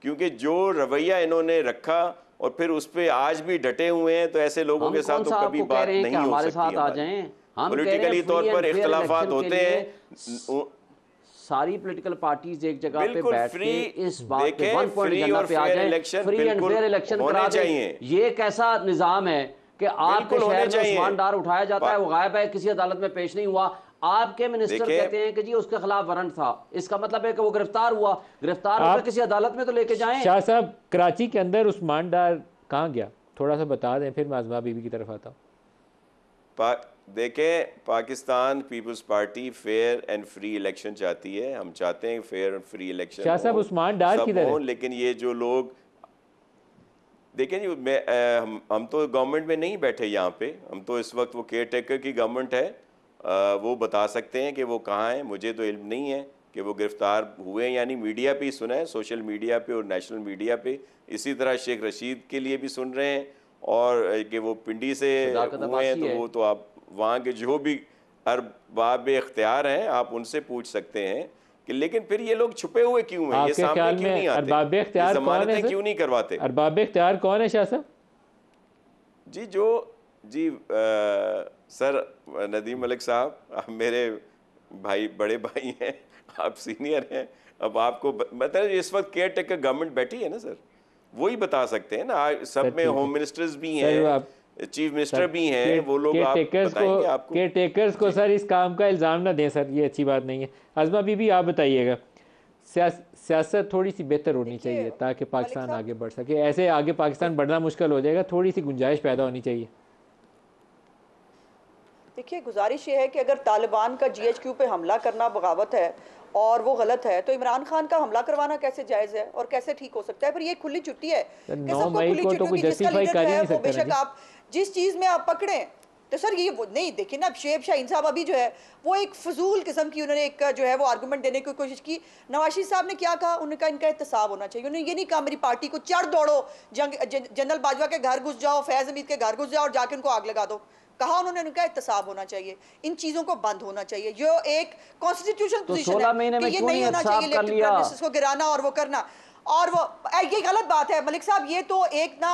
क्योंकि जो रवैया इन्होंने रखा और फिर उस पर आज भी डटे हुए हैं, तो ऐसे लोगों के साथ तो कभी बात नहीं हो सकती हमारी। पॉलिटिकली तौर पर इख्तलाफात होते हैं, सारी पॉलिटिकल पार्टीज एक जगह पे बैठ के इस बात पे वन पॉइंट पे आ जाए, फ्री एंड फेयर इलेक्शन करा दें। ये कैसा निजाम है कि आपके शहर में उस्मान डार उठाया जाता है, वो गायब है, किसी अदालत में पेश नहीं हुआ, आपके मिनिस्टर कहते हैं कि जी उसके खिलाफ वारंट था, इसका मतलब है कि वो गिरफ्तार हुआ, गिरफ्तार होकर किसी अदालत में तो लेके जाएं। शाह साहब, कराची के अंदर उस्मान डार कहाँ गया, थोड़ा सा बता दें, फिर मैं आज़मा बीबी की तरफ आता हूँ। देखें, Pakistan Peoples Party fair and free election चाहती है, हम चाहते हैं fair and free election. Shah साहब, उस्मान डार किधर है? लेकिन ये जो लोग, देखें जी, हम तो गवर्नमेंट में नहीं बैठे यहाँ पे, हम तो इस वक्त वो केयर टेकर की गवर्नमेंट है, वो बता सकते हैं कि वो कहाँ हैं। मुझे तो इल्म नहीं है कि वो गिरफ़्तार हुए, यानी मीडिया पे ही सुना है, सोशल मीडिया पे और नेशनल मीडिया पे। इसी तरह शेख रशीद के लिए भी सुन रहे हैं, और कि वो पिंडी से हुए हैं, तो वो तो आप वहाँ के जो भी अरबाब इख्तियार हैं, आप उनसे पूछ सकते हैं कि लेकिन फिर ये लोग छुपे हुए क्यों हैं, ये सामने क्यों नहीं आते, अरबाब इख्तियार ज़मानतें क्यों नहीं करवाते? अरबाब इख्तियार कौन है शाह साहब? जी सर नदीम मलिक साहब, आप मेरे भाई, बड़े भाई हैं, आप सीनियर हैं, अब आपको मतलब इस वक्त केयर टेकर गवर्नमेंट बैठी है ना सर, वही बता सकते हैं ना। सब में होम मिनिस्टर्स भी हैं, चीफ मिनिस्टर भी हैं, वो लोग आप बताएंगे आपको। केयर टेकर्स को सर इस काम का इल्ज़ाम ना दें सर, ये अच्छी बात नहीं है। आज़मा बीबी, आप बताइएगा, सियासत थोड़ी सी बेहतर होनी चाहिए ताकि पाकिस्तान आगे बढ़ सके। ऐसे आगे पाकिस्तान बढ़ना मुश्किल हो जाएगा, थोड़ी सी गुंजाइश पैदा होनी चाहिए। देखिए, गुजारिश ये है कि अगर तालिबान का GHQ पे हमला करना बगावत है और वो गलत है, तो इमरान खान का हमला करवाना कैसे जायज़ है और कैसे ठीक हो सकता है? फिर ये खुली छुट्टी है कि सबको खुली छुट्टी होगी, जिसका लीडर है वो बेशक आप जिस चीज़ में आप पकड़ें, तो सर ये नहीं, देखिए ना, शेब शाहीन साहब अभी जो है वो एक फजूल किस्म की उन्होंने एक जो है वो आर्गूमेंट देने की कोशिश की। नवाज शरीफ साहब ने क्या कहा, उन्होंने कहा इनका एहतसाब होना चाहिए। उन्होंने ये नहीं कहा मेरी पार्टी को चढ़ दौड़ो, जनरल बाजवा के घर घुस जाओ, फैज़ हमीद के घर घुस जाओ और जाके उनको आग लगा दो। कहा उन्होंने उनका एहतसाब होना चाहिए, इन चीज़ों को बंद होना चाहिए। जो एक कॉन्स्टिट्यूशनल पोजीशन 16 महीने में ये क्यों नहीं होना एहतसाब चाहिए कर लिया? को गिराना और वो करना, और वो ये गलत बात है मलिक साहब। ये तो एक ना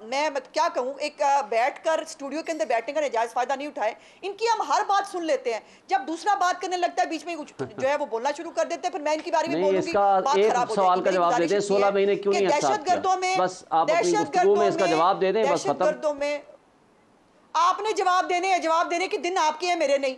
मैं क्या कहूँ, एक बैठकर स्टूडियो के अंदर बैठने का नजायज़ फ़ायदा नहीं उठाए। इनकी हम हर बात सुन लेते हैं, जब दूसरा बात करने लगता है बीच में कुछ जो है वो बोलना शुरू कर देते हैं, फिर मैं इनकी बारे में बोलूंगी, बात खराब हो सवाल का जाएगी। जवाब देते हैं, 16 महीने क्यों नहीं दहशतगर्दों में, बस आप अपनी गुफ्तगू में इसका जवाब दे दें, बस खत्म। दहशतगर्दों में आपने जवाब देने हैं, जवाब देने के दिन आपके हैं, मेरे नहीं।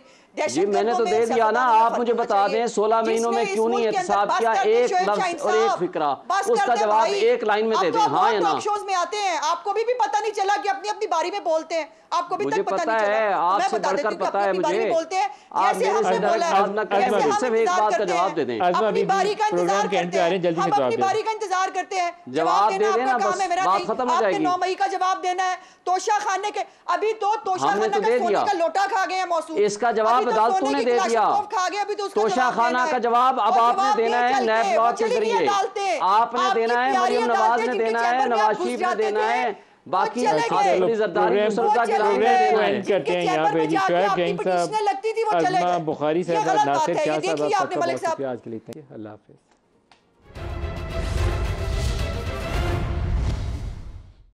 जी मैंने तो दे दिया ना, आप मुझे बता दें 16 महीनों में क्यों नहीं एहतसाब किया? एक लफ्ज और एक फिक्रा, उसका जवाब एक लाइन में दे दें, हाँ या ना। शोज में आते हैं, आपको भी पता नहीं चला कि अपनी अपनी बारी में बोलते हैं, आपको भी मुझे तक पता नहीं है, चला। आपसे बढ़कर पता है मुझे। बोलते हैं आप मेरे से बात ना करें, सिर्फ एक बात का जवाब दे दें। अपनी बारी का इंतजार करते हैं, हम अपनी बारी का इंतजार करते हैं, जवाब दे देना, बस बात खत्म हो जाएगी। 9 मई का जवाब देना है। तोशा खाने के अभी तो तोशा खाना का सोने का लोटा खा गए हैं मौसूम, इसका जवाब अदालतों ने दे दिया। खा गए, अभी तो तोशा खाना का जवाब अब आपने देना है नैब लॉ के जरिए, आपने देना है, मरियम नवाज ने देना है, नवाज शरीफ ने देना है, बाकी जरदारी मुसरदा के नाम करते हैं यहाँ पे। जी शोएब जैन साहब, अज़मा बुखारी साहब, नासिर शाह साहब, आपका बहुत शुक्रिया आज के लिए। अल्लाह हाफ़िज़।